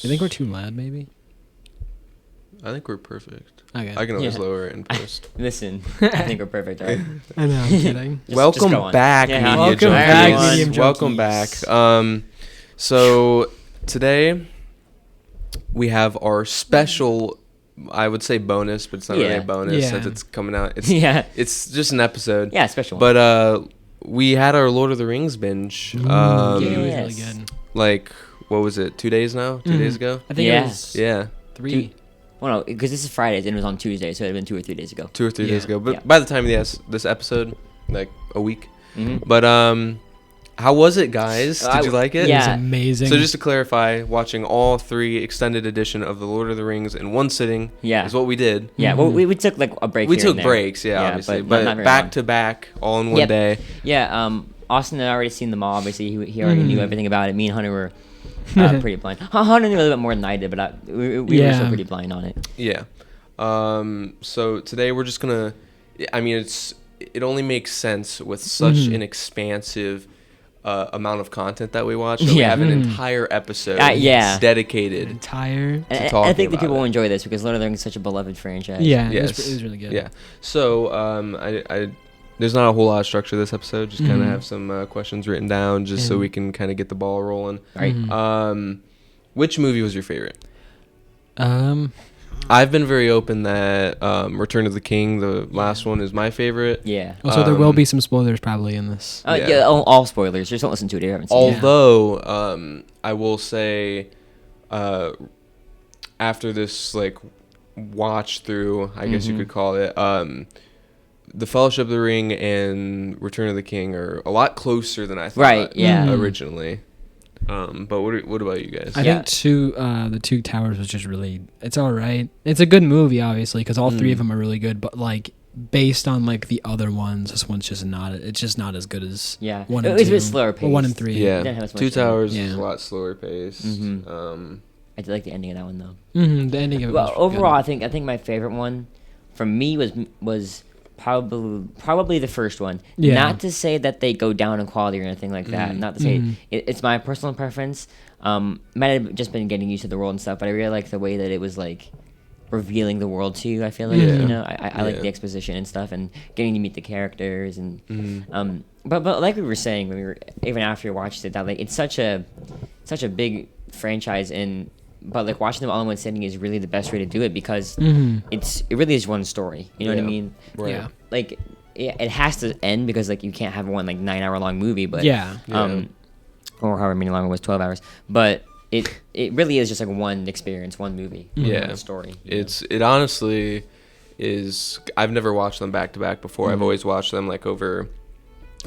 You think we're too loud, maybe? I think we're perfect. Okay. I can always lower it in post. Listen, I think we're perfect, right? I know, I'm kidding. Welcome go on. back, Yeah, Media welcome Junkies. back, Medium Welcome Junkies. back. So today we have our special, I would say bonus, but it's not really a bonus Yeah. since it's coming out. It's, Yeah. It's just an episode. Yeah, special. But we had our Lord of the Rings binge. Yeah, it was really Yes. good. Like, what was it? 2 days now? 2 days ago? I think Yeah. it was Yeah. 3. Well, no, because this is Fridays and it was on Tuesday, so it had been 2 or 3 days ago. 2 or 3 days Yeah. ago. But Yeah. by the time of this episode, like a week. Mm-hmm. But how was it, guys? Did you like it? It was Yeah. amazing. So just to clarify, watching all 3 extended edition of the Lord of the Rings in one sitting Yeah. is what we did. Yeah, well, we took like a break. We here took and there. breaks, yeah, obviously, but but not very back long. to back, all in one Yep. day. Yeah, Austin had already seen them all. Obviously, he already knew everything about it. Me and Hunter were pretty blind. Hunter knew a little bit more than I did, but we were Yeah. still pretty blind on it. Yeah. So today we're just gonna. I mean, it only makes sense with such an expansive amount of content that we watch. That we Yeah. have an entire episode Yeah. dedicated. entire. And I talking think the about people it. will enjoy this because Lord of the Rings is such a beloved franchise. Yeah, Yes. it was really good. Yeah. So I there's not a whole lot of structure to this episode. Just kind of Mhm. have some questions written down, just so And- we can kind of get the ball rolling. Right. Which movie was your favorite? Um, I've been very open that Return of the King, the last one, is my favorite. Yeah. also, there will be some spoilers probably in this. Yeah. Yeah. All spoilers. Just don't listen to it if you haven't seen it. Although I will say, after this like watch through, I guess you could call it, the Fellowship of the Ring and Return of the King are a lot closer than I thought. Right, yeah. Originally. But what about you guys? I Yeah. think the Two Towers was just really. It's all right. It's a good movie, obviously, because all 3 of them are really good. But like based on like the other ones, this one's just not. It's just not as good as Yeah. one It and was a 2. bit slower Well, 1 and paced. 3. Yeah, Didn't have as much Two to it. Towers is Yeah. a lot slower paced. Mhm. I did like the ending of that one though. The ending of it. Well, was overall, I good. think my favorite one, from me, was probably the first one. Yeah. Not to say that they go down in quality or anything like that. Not to say Mhm. it's my personal preference. Might have just been getting used to the world and stuff, but I really like the way that it was like revealing the world to you. I feel like Yeah. you know I like Yeah. the exposition and stuff and getting to meet the characters and Mm-hmm. but like we were saying when we were even after we watched it that like it's such a big franchise but like watching them all in one sitting is really the best way to do it because it really is one story. You know what I Yeah. mean? Right. Yeah. Like it has to end because like you can't have one like 9-hour long movie, but Yeah. or however many long it was, 12 hours. But it really is just like one experience, one movie, Yeah. one story. you know? It honestly is. I've never watched them back to back before. I've always watched them like over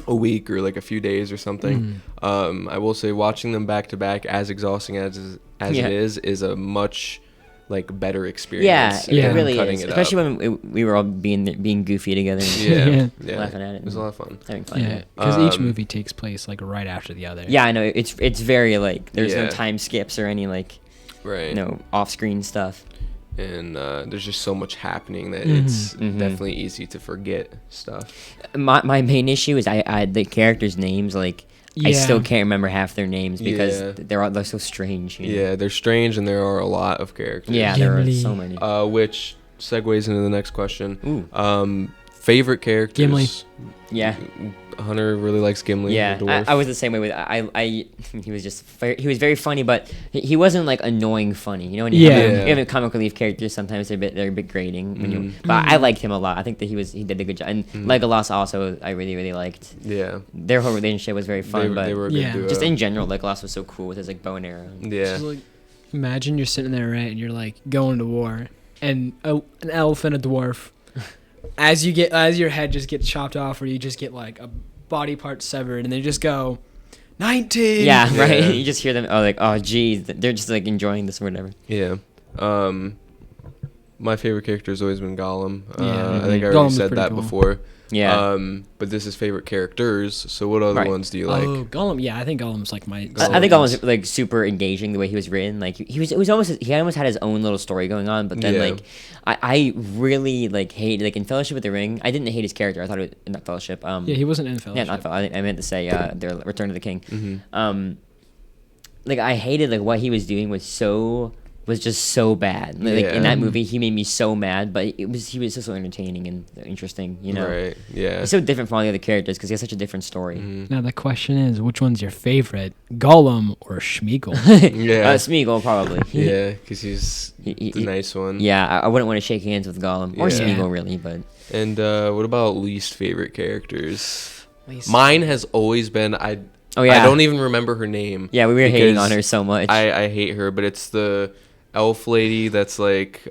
a week or like a few days or something. I will say watching them back to back, as exhausting as Yeah. it is a much like better experience. Yeah, it than really cutting is. it Especially up. when we were all being goofy together, and Yeah, yeah. laughing at it, It was a lot of fun. having fun. Yeah, because each movie takes place like right after the other. Yeah, I know. It's very like there's Yeah. no time skips or any like Right. off-screen stuff. And there's just so much happening that it's Mhm. definitely easy to forget stuff. My main issue is I the characters' names like I still Yeah. can't remember half their names because Yeah. they're so strange. You know? Yeah, they're strange, and there are a lot of characters. Yeah, there are Gimli. so many. Which segues into the next question. Ooh. Favorite characters. Gimli. Yeah. Hunter really likes Gimli. Yeah, the dwarf. I was the same way with he was just he was very funny, but he wasn't like annoying funny. You know, when you Yeah. have comic relief characters, sometimes they're a bit grating. When Mm-hmm. you, but I liked him a lot. I think that he did a good job. And Legolas also I really liked. Yeah. Their whole relationship was very fun, but they were a good Yeah. duo. just in general, Legolas was so cool with his like bow and arrow. Yeah. Just, like, imagine you're sitting there, right, and you're like going to war, and an elf and a dwarf, as your head just gets chopped off, or you just get like a body part severed, and they just go 19. Yeah, right. Yeah. You just hear them. Oh, like oh, geez, they're just like enjoying this or whatever. Yeah. my favorite character has always been Gollum. Yeah. I think I already Gollum's said pretty that cool. before. Yeah. But this is favorite characters. So what other Right. ones do you like? Oh, Gollum. Yeah, I think Gollum's like my. Gollum. I think Gollum was like super engaging the way he was written. Like he almost had his own little story going on. But then Yeah. like I really like hated like in Fellowship with the Ring. I didn't hate his character. I thought it was not Fellowship. Yeah, he wasn't in Fellowship. Yeah, not Fellowship. I meant to say their Return of the King. Mm-hmm. Like I hated like what he was doing was just so bad. Like Yeah. in that movie, he made me so mad. But he was just so entertaining and interesting. You know, Right. Yeah. he's so different from all the other characters because he has such a different story. Mhm. Now the question is, which one's your favorite, Gollum or Schmeagol? Yeah. Smeagol probably. Yeah, because he's He- the nice one. Yeah, I wouldn't want to shake hands with Gollum or Yeah. Smeagol really, but And what about least favorite characters? Least- Mine has always been I don't even remember her name. Yeah, we were hating because on her so much. I hate her, but it's the elf lady that's like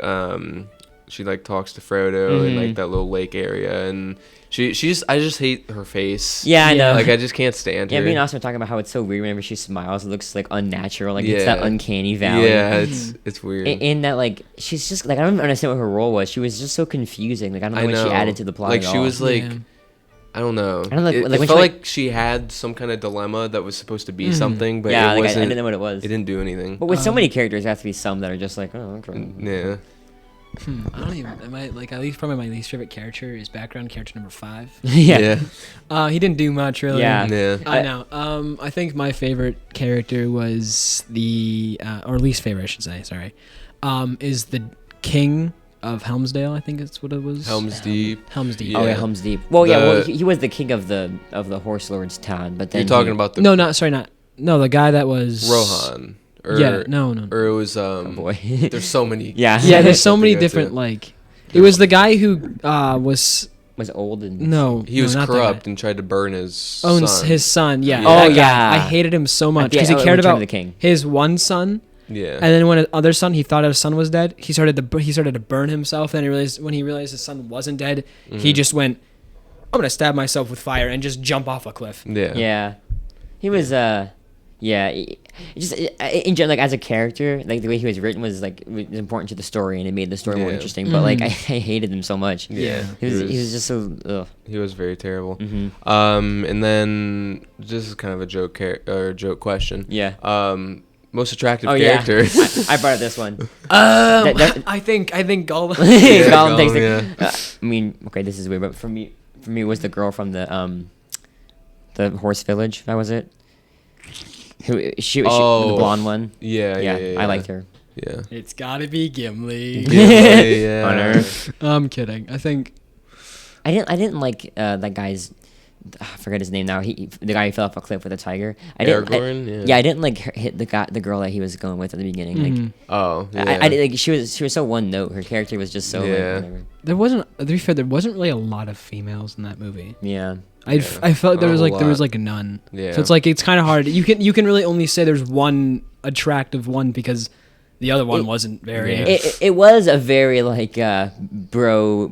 she like talks to Frodo in like that little lake area, and she's I just hate her face. yeah, I know. Like I just can't stand yeah, her. me and Austin were talking about how it's so weird whenever she smiles. It looks like unnatural. Like it's that Yeah. uncanny valley. Yeah, it's weird. In that, like, she's just like I don't understand what her role was. She was just so confusing. Like I don't know I what she know. added to the plot. Like at she all. was like Yeah. I don't know. I don't know, It, like, it when felt she, like she had some kind of dilemma that was supposed to be something, but yeah, it like wasn't. I didn't know what it was. It didn't do anything. But with so many characters, there has to be some that are just like, oh, okay. Yeah. I don't even. At least probably my least favorite character is background character number 5. yeah. He didn't do much really. Yeah. Yeah. I know. I think my favorite character was or least favorite, I should say. Sorry, is the King of Helmsdale. I think that's what it was. Helm's Deep. Helm's Deep. Oh yeah, Yeah. Helm's Deep. Well, yeah, well, The- he was the king of the horse lord's town, but then You're talking about the No, the guy that was Rohan. Or, Yeah, no. Or it was oh boy. There's so many. yeah, Yeah, there's so Have to many go different to- like. It was the guy who was was old and no. He was no, not that guy. corrupt and tried to burn his Owns son. his son. Yeah. Yeah. that Oh, guy. yeah. I hated him so much the- because he cared Return of about the King. his one son. Yeah. And then when his other son, he thought his son was dead. He started to burn himself. Then when he realized his son wasn't dead, he just went, "I'm gonna stab myself with fire and just jump off a cliff." Yeah. Yeah, he was. Just in general, like as a character, like the way he was written was like was important to the story, and it made the story more Yeah. interesting. But like I hated him so much. Yeah. He was just so. Ugh. He was very terrible. Mm-hmm. And then this is kind of a joke question. Yeah. Most attractive Oh yeah. character. I brought up this one. That- I think Gollum. Gollum Gollum, takes the. yeah. I mean, okay, this is weird, but for me, it was the girl from the horse village. That was it. She the Oh. blonde one. yeah, I liked her. Yeah. It's gotta be Gimli. Yeah. On Earth. I'm kidding. I think. I didn't like that guy's. I forget his name now. The guy who fell off a cliff with a tiger. Aragorn? Yeah, I didn't like hit the girl that he was going with at the beginning. Like, Oh, yeah. I like she was so one note. Her character was just so Yeah. like whatever. There wasn't. To be fair, there wasn't really a lot of females in that movie. Yeah. I felt like there Not was a like there was lot. like none. Yeah. So it's kind of hard. You can really only say there's one attractive one because the other one wasn't very. Yeah. It was a very like bro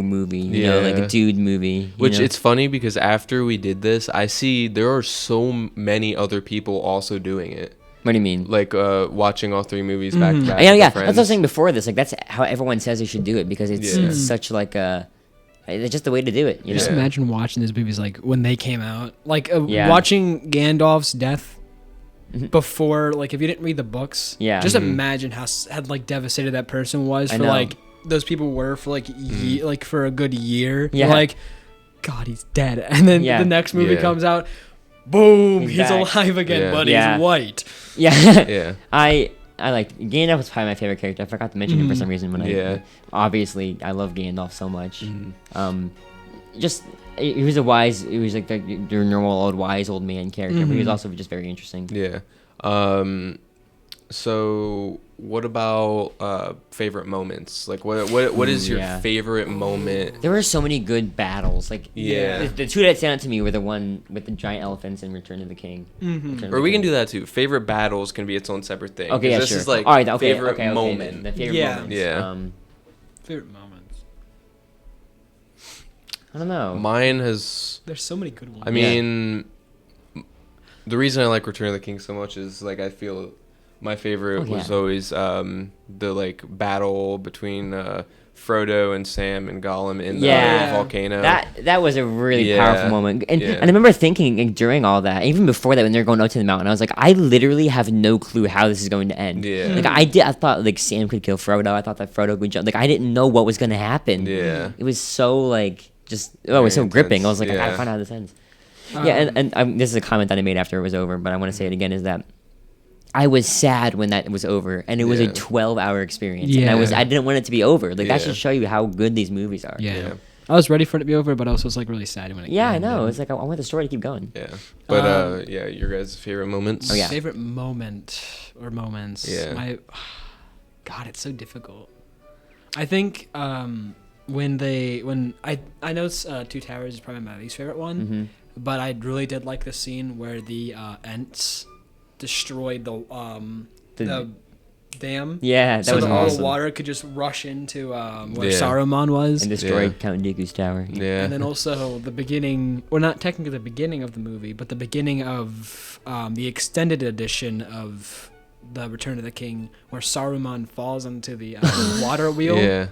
movie, you know, like Yeah. a dude movie. Which know? it's funny because after we did this, I see there are so many other people also doing it. What do you mean? Like watching all 3 movies back to back. Yeah, with yeah. their That's what I was saying friends. before this. Like that's how everyone says you should do it because it's, Yeah. it's such like a. It's just the way to do it. You Just know? Yeah. imagine watching these movies like when they came out, like Yeah. watching Gandalf's death Mhm. before, like if you didn't read the books, Yeah. just Mhm. imagine how had like devastated that person was I for know. like those people were for like like for a good year. Yeah. Like, God, he's dead, and then Yeah. the next movie Yeah. comes out, boom, He's he's back. alive again, Yeah. but Yeah. he's white. Yeah. Yeah. I liked Gandalf was probably my favorite character. I forgot to mention him for some reason when Yeah. obviously I love Gandalf so much. Mhm. Just he was he was like your normal wise old man character, but he was also just very interesting. Yeah. So what about favorite moments? Like what is your Yeah. favorite moment? There were so many good battles. Like Yeah. the two that stand out to me were the one with the giant elephants in Return of the King. Or we can do that too. Favorite battles can be its own separate thing. Okay, 'Cause yeah, this sure. is like All right, okay, favorite okay, moment. The favorite Yeah. moments. Yeah. Favorite moments. I don't know. Mine has. There's so many good ones. I mean, the reason I like Return of the King so much is like I feel My favorite Oh, yeah. was always the like battle between Frodo and Sam and Gollum in the Yeah. volcano. That was a really Yeah. powerful moment, and Yeah. I remember thinking like, during all that, even before that, when they're going up to the mountain, I was like, I literally have no clue how this is going to end. Yeah. Like I thought like Sam could kill Frodo. I thought that Frodo would jump. Like I didn't know what was going to happen. Yeah. It was so like it was so Very gripping. I intense. was like, I gotta Yeah. find out how this ends. Yeah, and this is a comment that I made after it was over, but I want to say it again. Is that I was sad when that was over, and it was a Yeah. 12-hour experience. And Yeah. I didn't want it to be over. Like that Yeah. should show you how good these movies are. Yeah. Yeah. I was ready for it to be over, but I also was like really sad when it Yeah, I ended. know. It's like I want the story to keep going. Yeah. But yeah, your guys' favorite moments? Oh, yeah. Favorite moment or moments. Yeah. God, it's so difficult. I think when I know Two Towers is probably my least favorite one, Mm-hmm. but I really did like the scene where the Ents destroyed the dam. Yeah, that So was that all the awesome. water could just rush into where Yeah. Saruman was. And destroyed Yeah. Count Dooku's tower. Yeah. And then also the beginning, or not technically the beginning of the movie, but the beginning of the extended edition of the Return of the King, where Saruman falls into the water wheel. Yeah.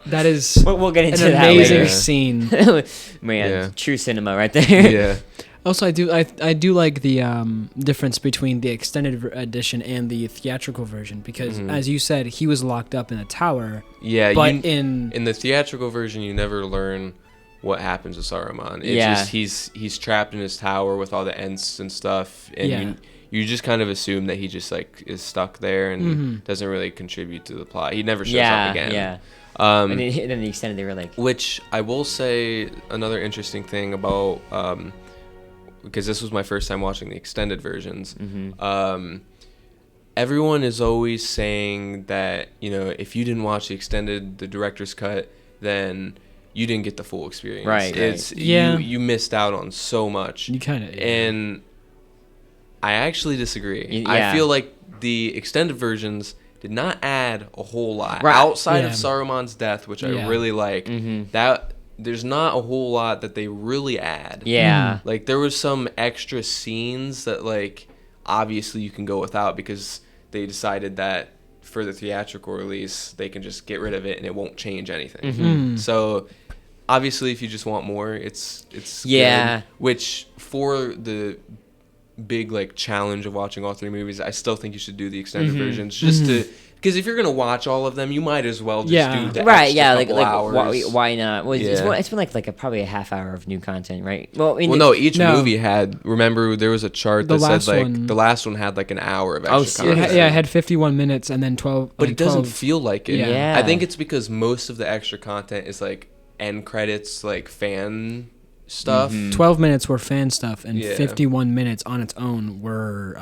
That is We'll get an into that amazing later. scene. later. Man, Yeah. true cinema right there. Yeah. Also, I do like the difference between the extended edition and the theatrical version because, Mhm. as you said, he was locked up in a tower. Yeah. But in the theatrical version, you never learn what happens to Saruman. It's Yeah. just he's trapped in his tower with all the Ents and stuff, and Yeah. you just kind of assume that he just like is stuck there and Mhm. doesn't really contribute to the plot. He never shows yeah, up again. yeah. Um, And then the extended, they were like, Which I will say another interesting thing about because this was my first time watching the extended versions. Everyone is always saying that, you know, if you didn't watch the director's cut, then you didn't get the full experience. Right, It's Yeah. you missed out on so much. You kind of And I actually disagree. Yeah. I feel like the extended versions did not add a whole lot Right. outside of Yeah. Saruman's death, which I Yeah. really like. That there's not a whole lot that they really add. yeah. Like there was some extra scenes that like obviously you can go without because they decided that for the theatrical release they can just get rid of it and it won't change anything. Mm. So obviously if you just want more, it's Yeah. good. Which for the big like challenge of watching all three movies, I still think you should do the extended versions just to because if you're gonna watch all of them, you might as well just Yeah. do the Right, extra yeah, like couple why, hours. why not? Well, Yeah. it's been like probably a half hour of new content, right? Well, I mean, Well, no, each No. movie had. Remember, there was a chart The that said last like one- the last one had like an hour of Oh, extra seriously? content. it had 51 minutes and then 12. But like it doesn't 12 feel like it. Yeah. Yeah. I think it's because most of the extra content is like end credits, like fan stuff. 12 minutes were fan stuff, and Yeah. 51 minutes on its own were.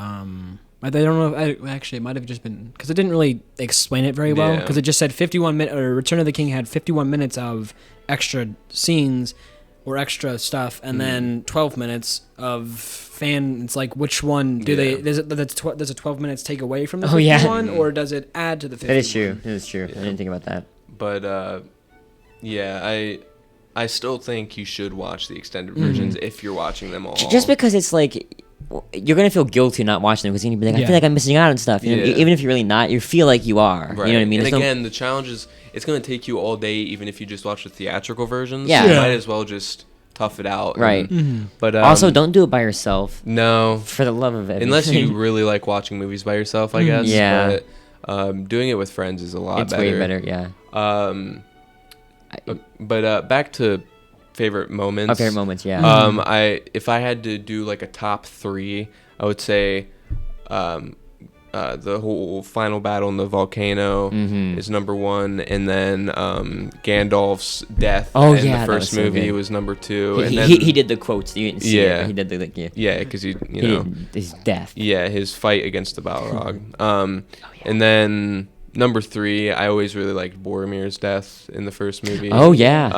I don't know. Actually, it might have just been because it didn't really explain it very well. Yeah. Because it just said 51 minutes. Or Return of the King had 51 minutes of extra scenes or extra stuff, and then 12 minutes of fan. It's like which one do they? Yeah. Does a 12 minutes take away from the Oh, yeah. 51, or does it add to the 51? that is true. That is true. I didn't think about that. But yeah, I still think you should watch the extended versions if you're watching them all. Just because it's like you're gonna feel guilty not watching them because you're gonna be like, I Yeah. feel like I'm missing out on stuff. You know, Yeah. even if you're really not, you feel like you are. Right. You know what I mean? And There's no- again, the challenge is it's going to take you all day, even if you just watch the theatrical versions. Yeah. You Yeah. might as well just tough it out. Right. But also, don't do it by yourself. No. For the love of it. Unless you really like watching movies by yourself, I guess. Yeah. But doing it with friends is a lot it's better. way better. Yeah. But back to favorite moments. Our favorite moments. Yeah. If I had to do like a top 3, I would say the whole final battle in the volcano is number 1, and then Gandalf's death Oh, in yeah, the that first was so movie good. was number 2. And he, then, he did the quotes. You didn't see Yeah. it. He did the like. Yeah. yeah, because you He know. did his death. Yeah, his fight against the Balrog. And then number 3, I always really liked Boromir's death in the first movie. Oh yeah.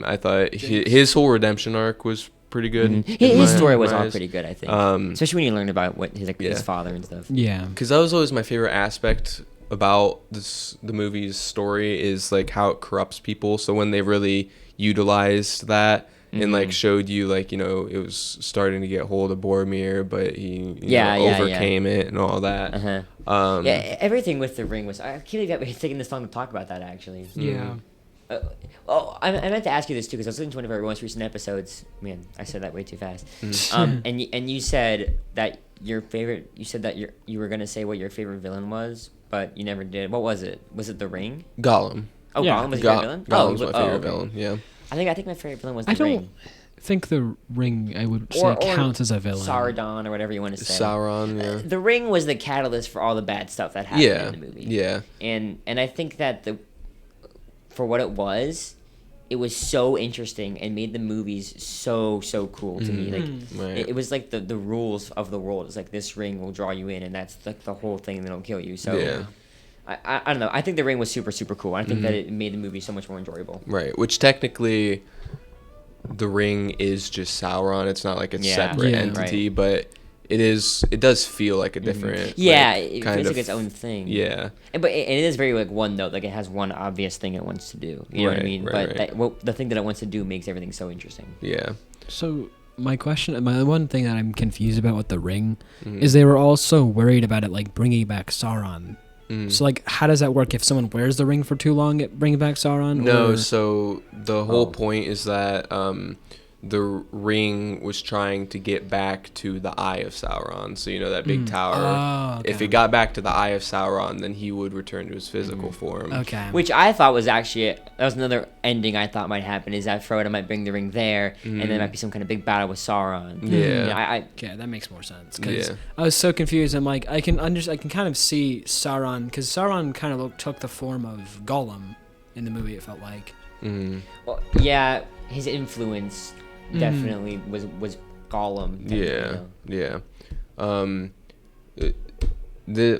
I thought his whole redemption arc was pretty good. in His my- story was my all eyes. pretty good, I think. Um, Especially when you learned about what his Yeah. father and stuff. Yeah. Because that was always my favorite aspect about the movie's story is like how it corrupts people. So when they really utilized that and like showed you like, you know, it was starting to get hold of Boromir, but he overcame it and all that. Everything with the ring was. I can't believe that we're taking this long to talk about that actually. Yeah. I meant to ask you this too because I was listening to one of our most recent episodes. Man, I said that way too fast. And you said that your favorite. You said that you were gonna say what your favorite villain was, but you never did. What was it? Was it the ring? Gollum. Oh, Yeah. Gollum was your favorite villain. Gollum's my favorite villain. Yeah. I think my favorite villain was the I don't ring. think the ring, I would say, Or counts as a villain. Sauron or whatever you want to say. Sauron. Yeah. The ring was the catalyst for all the bad stuff that happened in the movie. Yeah. And I think that for what it was so interesting and made the movies so cool to me. Like it was like the rules of the world. It's like this ring will draw you in, and that's like the whole thing, and it'll kill you. So yeah. I don't know. I think the ring was super cool. I think that it made the movie so much more enjoyable. Right, which technically, the ring is just Sauron. It's not like a separate entity, but it does feel like a different. Yeah, like, it kind feels of, like its own thing. Yeah, but it is very like one note. Like it has one obvious thing it wants to do. You know what I mean? But the thing that it wants to do makes everything so interesting. Yeah. So my one thing that I'm confused about with the ring is they were all so worried about it like bringing back Sauron. So like, how does that work if someone wears the ring for too long? It brings back Sauron? No, so the whole point is that the ring was trying to get back to the Eye of Sauron. So, you know, that big tower. Oh, okay. If it got back to the Eye of Sauron, then he would return to his physical form. Okay. Which I thought was actually, that was another ending I thought might happen, is that Frodo might bring the ring there, and then there might be some kind of big battle with Sauron. Yeah. Okay, that makes more sense. Because Yeah. I was so confused. I'm like, I can kind of see Sauron, because Sauron kind of took the form of Gollum in the movie, it felt like. Well, yeah, his influence definitely was Gollum. Yeah.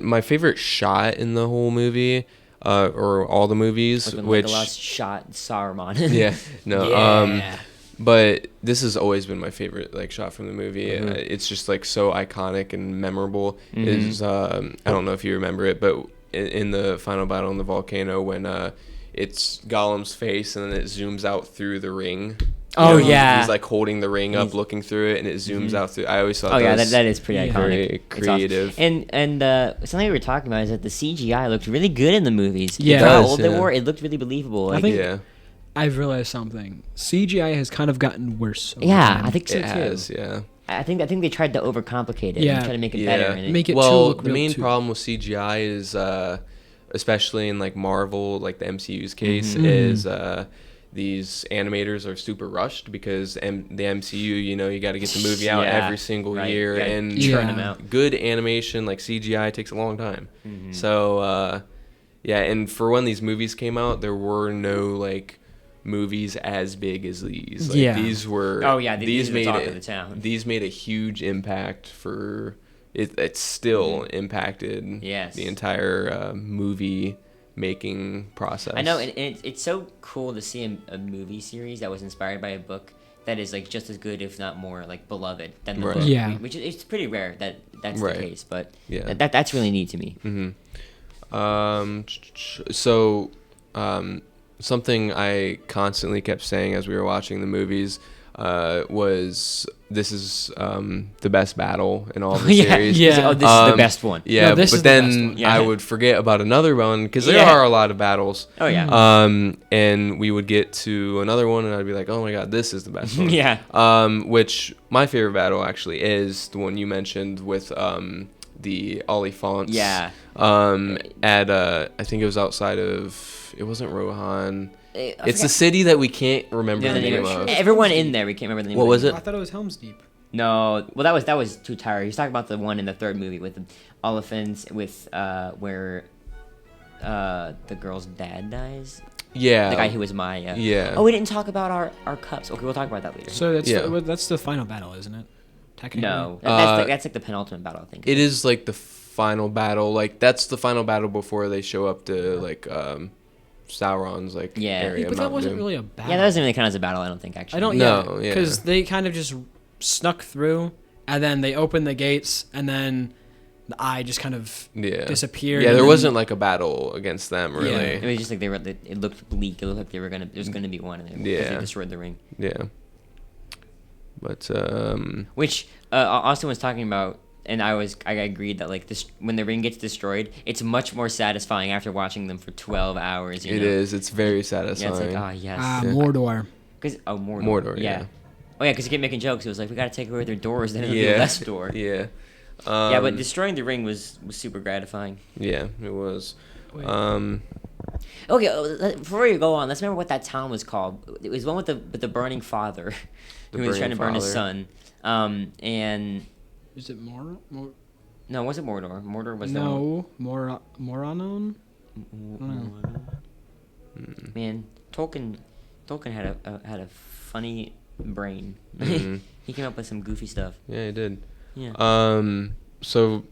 My favorite shot in the whole movie, or all the movies, Like when which Legolas shot Saruman. but this has always been my favorite like shot from the movie. It's just like so iconic and memorable. Is I don't know if you remember it, but in the final battle in the volcano when it's Gollum's face and then it zooms out through the ring. Oh, You know, yeah. he's like holding the ring up, looking through it, and it zooms out through. I always thought. That is pretty iconic. Very It's creative. awesome. And something we were talking about is that the CGI looked really good in the movies. Yeah. For It how does, old they yeah. were, it looked really believable. I Like, think I've realized something. CGI has kind of gotten worse. over yeah, time. I think so It too. has, yeah. I think they tried to overcomplicate it Yeah. and try to make it Yeah. better. And Make it Well, look the real main too. problem with CGI is, especially in like Marvel, like the MCU's case, is these animators are super rushed because the MCU, you know, you got to get the movie out every single year, You gotta and churn them out. good animation like CGI takes a long time. So, and for when these movies came out, there were no like movies as big as these. Like, Yeah. these were. Oh, yeah, these are the made talk it, of the town. These made a huge impact for. It's still impacted Yes. the entire movie making process. I know, and it's so cool to see a movie series that was inspired by a book that is like just as good, if not more, like beloved than the Right. book. Yeah. Which is it's pretty rare that's Right. the case, but Yeah. that's really neat to me. Something I constantly kept saying as we were watching the movies was this is the best battle in all the series. Yeah. Oh, this is the best one. Yeah, No, this but is the best then one. Yeah. I would forget about another one because there Yeah. are a lot of battles. Oh, yeah. And we would get to another one, and I'd be like, "Oh my god, this is the best one." Yeah. Which my favorite battle actually is the one you mentioned with the Oliphants. Yeah. At I think it was outside of. It wasn't Rohan. I It's forgot a city that we can't remember the the name name of. of. Everyone in there, we can't remember the name. What of was it? it? I thought it was Helm's Deep. No, well that was too tired. He's talking about the one in the third movie with the elephants with where the girl's dad dies. Yeah. The guy who was Maya. Yeah. Oh, we didn't talk about our cups. Okay, we'll talk about that later. So Yeah. that's the final battle, isn't it? Technically. No, that's like the penultimate battle, I think. It is like the final battle. Like that's the final battle before they show up to like Sauron's like area. But that Mount wasn't Doom. really a battle. Yeah, that doesn't really count as a battle, I don't think, actually. I don't. No, Yeah, yeah. because they kind of just snuck through, and then they opened the gates, and then the eye just kind of disappeared. Yeah, and there then- wasn't like a battle against them really. It was just like it looked bleak. It looked like there was gonna be one, and they Yeah. destroyed the ring. Yeah. But Which Austin was talking about, and I agreed that like this, when the ring gets destroyed, it's much more satisfying after watching them for 12 hours. it is. It's very satisfying. Yeah, it's like, yes. Mordor. Mordor. Mordor, Yeah. yeah. Oh yeah, because you kept making jokes. It was like, we gotta take away their doors, then it'll be less door. Yeah. Yeah, but destroying the ring was super gratifying. Yeah, it was. Wait. Okay, before you go on, let's remember what that town was called. It was one with the burning father, who was trying to burn his son. And Is it no, it wasn't Mordor. Mordor was Moranon? Man, Tolkien had a funny brain. Mhm. He came up with some goofy stuff. Yeah, he did. Yeah. So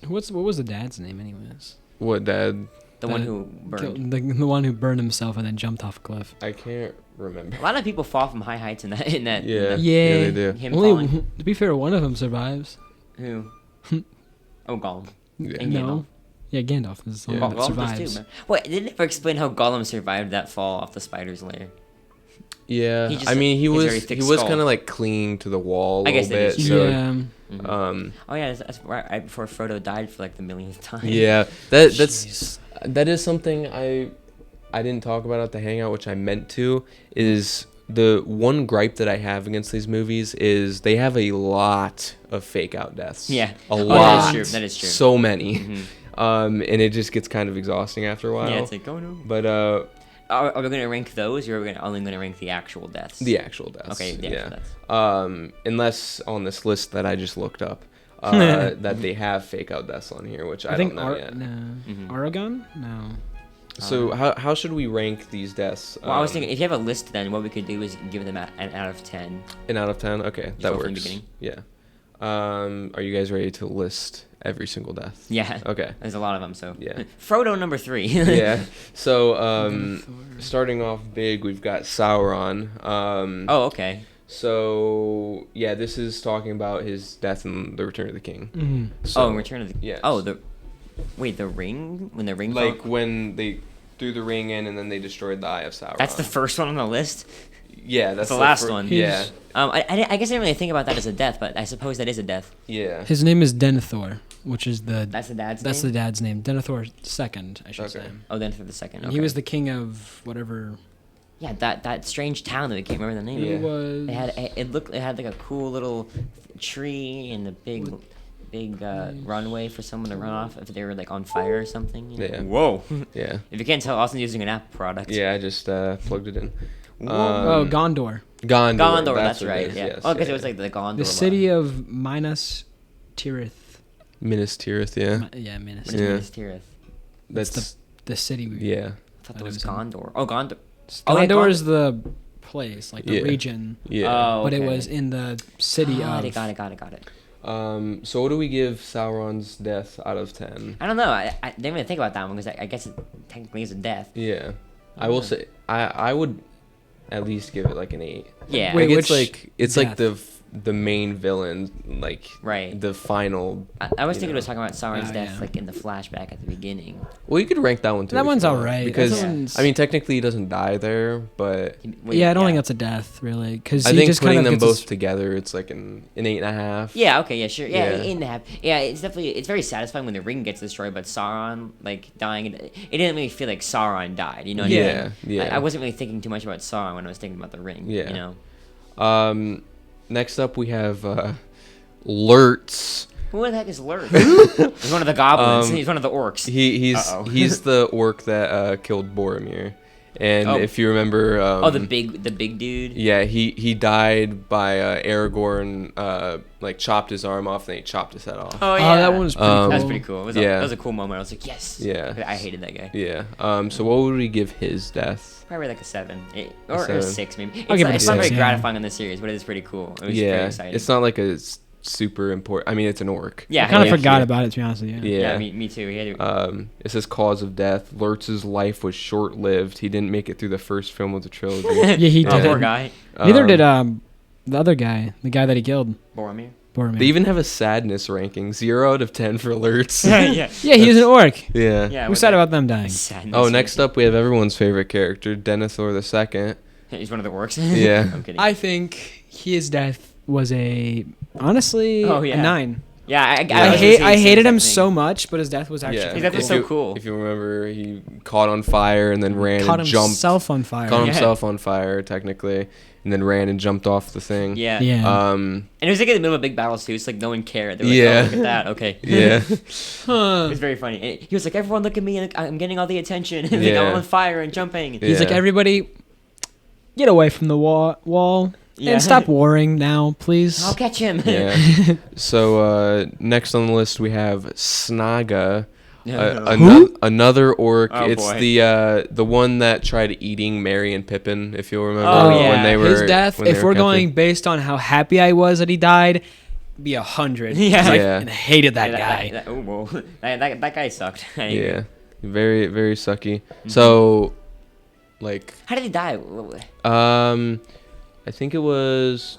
What was the dad's name, anyways? what, Dad? The one who burned. The one who burned himself and then jumped off a cliff. I can't remember. A lot of people fall from high heights in that. Yeah. Yeah. they do. Him Only, falling. to be fair, one of them survives. Who? Oh, Gollum. Yeah. And Gandalf. No. Yeah, Gandalf is the Yeah. one that Gollum survives. does too, man. Wait, didn't it ever explain how Gollum survived that fall off the spider's lair? Yeah, He just- I mean, he his was very thick kind skull. of like clinging to the wall a I guess little that bit. is So, Yeah. Mhm. Oh yeah, that's right before Frodo died for like the millionth time. yeah, that's Jeez. that is something I didn't talk about at the hangout, which I meant to. Is the one gripe that I have against these movies is they have a lot of fake out deaths. Yeah. a Oh, lot. that is true. That is true. So many. Mhm. And it just gets kind of exhausting after a while. Yeah, it's like, oh no. But Are we gonna rank those, or are we only gonna rank the actual deaths? the actual deaths. Okay, the actual deaths. Unless on this list that I just looked up, that they have fake out deaths on here, which I think don't know yet. No. Mhm. Aragon? No. So how should we rank these deaths? Well, I was thinking if you have a list, then what we could do is give them an out of 10. An out of 10. Okay, Just that go from the works. beginning? Yeah. Are you guys ready to list every single death? Yeah. Okay. There's a lot of them. So Yeah. Frodo number 3. Yeah. So starting off big, we've got Sauron. Oh, okay. So yeah, this is talking about his death in the Return of the King. Mm. So, In Return of the. yes. Oh, the ring, when the ring. like fell? when they threw the ring in and then they destroyed the Eye of Sauron. That's the first one on the list. Yeah, that's the last fir- one. Yeah. I guess I didn't really think about that as a death, but I suppose that is a death. Yeah. His name is Denethor, which is That's the dad's that's name. the dad's name. Denethor second, I should Okay. say. Oh, then for the second. And Okay. he was the king of whatever. Yeah, that strange town that we can't remember the name. Yeah. He was. It had like a cool little tree and a big runway for someone to run off if they were like on fire or something. You know? Yeah. Whoa. Yeah. If you can't tell, Austin's using an Apple product. Yeah, I just plugged it in. Oh, Gondor. Gondor. That's what it right. is, Yeah. yes, Oh, because yeah, it was like the Gondor. The city of Minas Tirith. Minas Tirith. Yeah. Minas. What is Yeah. Minas Tirith? That's The city. yeah. I thought That that was was in- Gondor. Oh, Gondor. Gondor is the place, like the Yeah. region. Yeah. Oh, But it okay. was in the city Got of. it. Got it. So what do we give Sauron's death out of 10? I don't know. I didn't really think about that one because I guess it technically is a death. Yeah. I will say I would at least give it like an 8. Yeah. Wait, Like, it's which like it's like death? the main villain, like Right. the final. I was you thinking know. it was talking about Sauron's Oh, death, yeah. like in the flashback at the beginning. Well, you could rank that one too. That if one's you want, alright. because That one's- I mean technically he doesn't die there, but Yeah, I don't think that's a death, really. Because I he think just putting kind of them gets both together, it's like an 8.5. Yeah. Okay. Yeah. Sure. Yeah. Yeah. 8.5. Yeah. It's definitely very satisfying when the ring gets destroyed, but Sauron like dying. It didn't really feel like Sauron died. You know what I Yeah, mean? yeah. I wasn't really thinking too much about Sauron when I was thinking about the ring. Yeah. You know. Next up we have Lurtz. Who the heck is Lurk? He's one of the goblins. He's one of the orcs. Uh-oh. He's the orc that killed Boromir, and Oh. if you remember, the big dude. yeah, he died by Aragorn like chopped his arm off and then he chopped his head off. Oh yeah. that one was pretty cool. That's pretty cool. Yeah. That was a cool moment. I was like, yes. Yeah. I hated that guy. Yeah. So what would we give his death? Probably like a 7. Or 7. 6 maybe. I'll give it a It's not very 6, yeah. gratifying in the series, but it is pretty cool. It was very Yeah, exciting. it's not like a super important. I mean, it's an orc. Yeah. I kind of yeah, forgot sure. about it, to be honest with you. Yeah. Yeah, me too. He had to, It says cause of death. Lurtz's life was short-lived. He didn't make it through the first film of the trilogy. Yeah, he oh, did. poor guy. Neither did the other guy, the guy that he killed. Boromir. Boromir. They even have a sadness ranking, 0 out of 10 for Lurtz. yeah. Yeah, he's an orc. Yeah. Yeah. Who's sad about them dying? Sadness. Oh, next up we have everyone's favorite character, Denethor II. He's one of the orcs. Yeah. I'm kidding. I think his death was honestly Oh, yeah. a 9. Yeah, I was gonna say the hated same him thing. so much, but his death was actually Yeah. His death was If so you- cool. If you remember, he caught on fire and then ran caught and jumped. himself on fire. Caught Yeah. himself on fire, technically, and then ran and jumped off the thing. Yeah. Yeah. And it was like in the middle of a big battle too. It's like no one cared. They were like, Yeah. oh, look at that. Okay. Yeah. It Huh. was very funny. And he was like, everyone look at me. And I'm getting all the attention. And like, Yeah. I'm on fire and jumping. He's like, Yeah. everybody, get away from the wall Yeah. and stop warring now, please. I'll catch him. Yeah. So next on the list we have Snaga, another orc. Oh, It's boy. the one that tried eating Merry and Pippin, if you'll remember. Oh, yeah. When they were His death, when they if were we're captured. going based on how happy I was that he died, be 100. Yeah. 'Cause Yeah. I hated that Yeah, guy. oh, whoa. that guy sucked. I agree. Yeah. Very very sucky. Mm-hmm. So, like, How did he die? I think it was.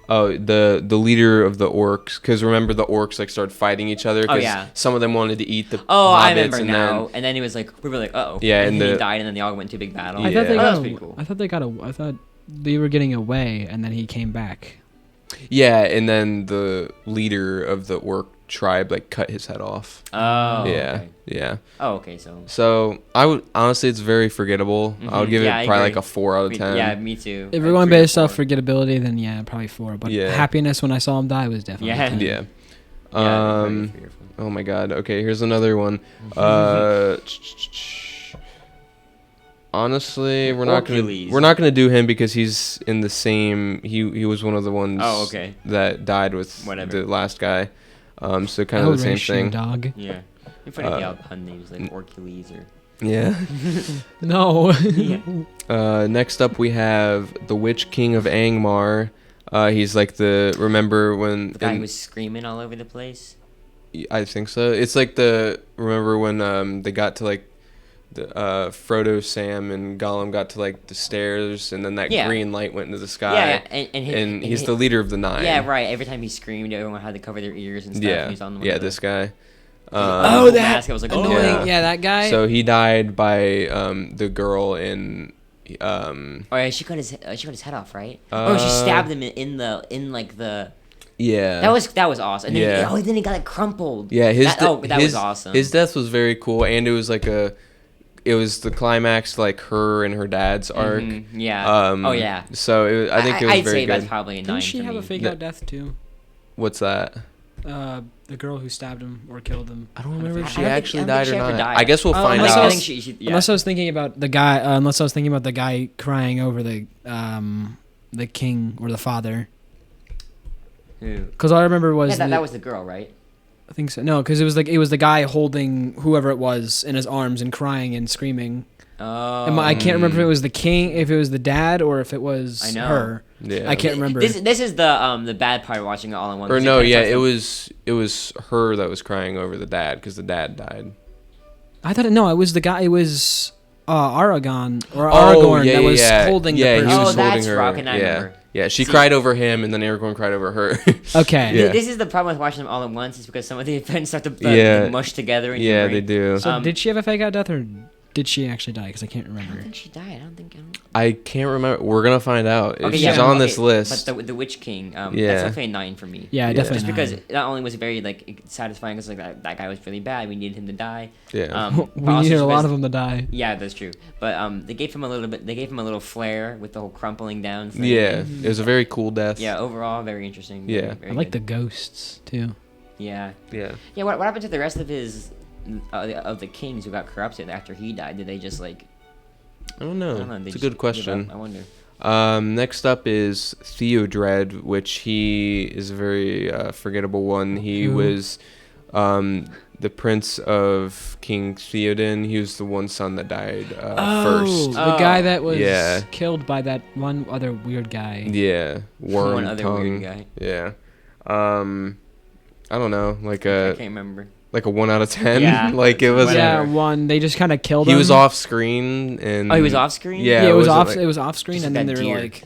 Oh, the leader of the orcs, because remember the orcs like started fighting each other. Oh, 'Cause yeah. some of them wanted to eat the. Oh, I hobbits, remember and now. then- And then he was like, we were like, uh oh. Yeah, and and then he the- died, and then they all went to a big battle. I thought they Yeah. Oh, that got. was pretty cool. I thought they got. I thought they were getting away, and then he came back. Yeah, and then the leader of the orc tribe like cut his head off. Oh. yeah, Okay. yeah. Oh, okay. So. So I would honestly, it's very forgettable. I would Mhm. give Yeah, I it probably agree. like a 4 out of 10. Yeah, me too. If Like we're going 3 or based off 4. forgettability, then yeah, probably 4. But Yeah. happiness when I saw him die was definitely. Yeah. 10. Yeah. Yeah, probably Um. 3 or 4. Oh my God. Okay, here's another one. Honestly, Hercules. we're not gonna do him because he's in the same. He was one of the ones. Oh, okay. That died with Whatever. the last guy. So kind of the same Horatio, thing. dog. Yeah. You're funny how pun names like Hercules or. Yeah. No. Yeah. Next up, we have the Witch King of Angmar. He's like remember when The guy who was screaming all over the place. I think so. It's like remember when they got to like the Frodo, Sam, and Gollum got to like the stairs, and then that Yeah. green light went into the sky. Yeah, and he's the leader of the 9. Yeah, right. Every time he screamed, everyone had to cover their ears and stuff. Yeah, And he's on yeah, this guy. Oh, that mask. I was like, annoying. oh. Yeah, that guy. So he died by the girl in. Oh yeah, she cut his head off, right? Or she stabbed him in the. Yeah. That was awesome. And then, Yeah. then he got like crumpled. Yeah, that was awesome. His death was very cool, and it was like it was the climax to, like, her and her dad's arc. Yeah. Oh yeah. So I think it was I'd very say good. that's probably a 9 Didn't she for have me. a fake out death too? What's that? The girl who stabbed him or killed him. I don't remember if I she don't think- actually I don't think died she or ever not. died. I guess we'll find unless out. I think she yeah. Unless I was thinking about the guy. Unless I was thinking about the guy crying over the king or the father. Who? Because all I remember was Yeah, that was the girl, right? I think so. No, because it was the guy holding whoever it was in his arms and crying and screaming. Oh. I can't remember if it was the king, if it was the dad, or if it was I know. her. Yeah. I can't remember. This is the bad part of watching it all in one. Or 'cause no, kinda yeah, starts it was her that was crying over the dad because the dad died. I thought no, it was the guy. It was Aragorn or Oh, Aragorn yeah, that was yeah. holding Yeah, the he person. was holding that's her. Rock, and I yeah. remember. Yeah, she See- cried over him, and then Aragorn cried over her. Okay. Yeah. This is the problem with watching them all at once. Is because some of the events start to Yeah. mush together. In your Yeah, brain. they do. So Um, did she have a fake out death, or did she actually die? Because I can't I remember. don't think she died. I don't think. I can't remember. We're gonna find out. Okay, She's yeah, on okay, this list. But the Witch King, Yeah. that's definitely a 9 for me. Yeah, Yeah. definitely. Just not. because not only was it very like satisfying, because like that guy was really bad, we needed him to die. Yeah. But we also needed a just lot because- of them to die. Yeah, that's true. But they gave him a little bit. They gave him a little flair with the whole crumpling down thing. Yeah, it was a very cool death. Yeah. Overall, very interesting. Yeah. Very I like the good. ghosts too. Yeah. Yeah. Yeah. What happened to the rest of his of the kings who got corrupted after he died? Did they just like? I don't know. I don't know. They It's a just good give question. up? I wonder. Next up is Theodred, which he is a very forgettable one. He Who? was the prince of King Theoden. He was the one son that died first. the Oh. guy that was Yeah. killed by that one other weird guy. Yeah, worm One other tongue. weird guy. Yeah. I don't know, like I a can't remember. 1 out of 10. Yeah, like it was. Yeah, whatever. one. They just kind of killed He him. was off screen and. Oh, he was off screen. Yeah, Yeah, it was wasn't off. like- It was off screen, Just and like then that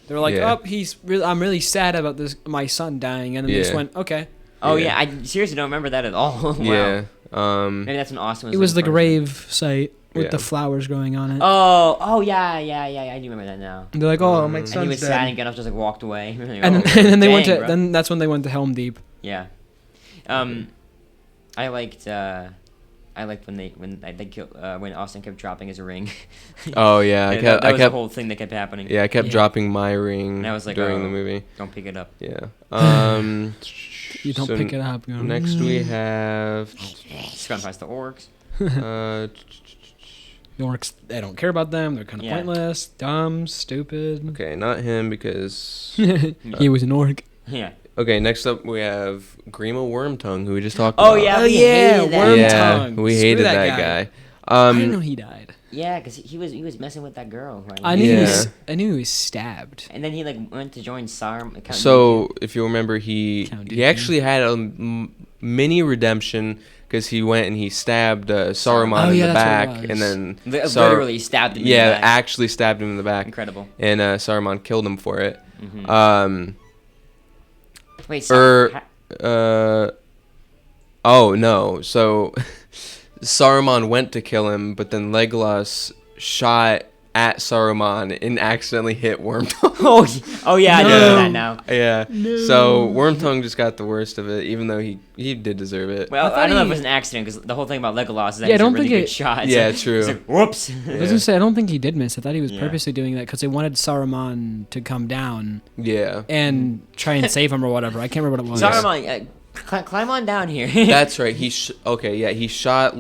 they were like, Yeah. "Oh, he's really. I'm really sad about this. My son dying," and then they just Yeah. went, "Okay." Oh Yeah. yeah. I seriously don't remember that at all. Wow. Yeah. Maybe that's when Austin was. It was the looking for grave site with Yeah. the flowers growing on it. Oh, yeah. I do remember that now. They're like, oh, my And son's he was dead. sad and Gandalf just like walked away. Like, And oh, then, and then they went dang, to. bro. Then that's when they went to Helm Deep. Yeah. I liked when Austin kept dropping his ring. Oh yeah, I that was the kept whole thing that kept happening. yeah, I kept Yeah. dropping my ring And I was like, during oh. the movie. Don't pick it up. Yeah. You don't so pick it up. You know. Next we have Scrum past the orcs. uh The orcs, they don't care about them. They're kind of Yeah. pointless, dumb, stupid. okay, not him because He was an orc. Yeah. okay, next up we have Grima Wormtongue, who we just talked Oh about. yeah, Oh, we yeah, hated that. Wormtongue. Yeah, Tongue. we Screw hated that that guy. guy. I didn't know he died. Yeah, because he was messing with that girl. Right? I knew Yeah. I knew he was stabbed. And then he like went to join Saruman. Count So if you remember, he Count he Dooku. actually had a mini redemption because he went and he stabbed Saruman Oh, in yeah, the that's back, what it and was. then literally stabbed him. yeah, in the back. actually stabbed him in the back, Incredible. and Saruman killed him for it. Mhm. Wait, Oh no, so Saruman went to kill him, but then Legolas shot at Saruman and accidentally hit Wormtongue. oh yeah, I No. know that now. Yeah. So Wormtongue just got the worst of it, even though he did deserve it. Well, I I, thought don't know if he- it was an accident because the whole thing about Legolas is that Yeah, I he's a don't really think good shot. Yeah, so true. It's like, whoops. I was Yeah. gonna say I don't think he did miss. I thought he was Yeah. purposely doing that because they wanted Saruman to come down Yeah. and try and save him or whatever. I can't remember what it was. Saruman, climb on down here. That's right. He shot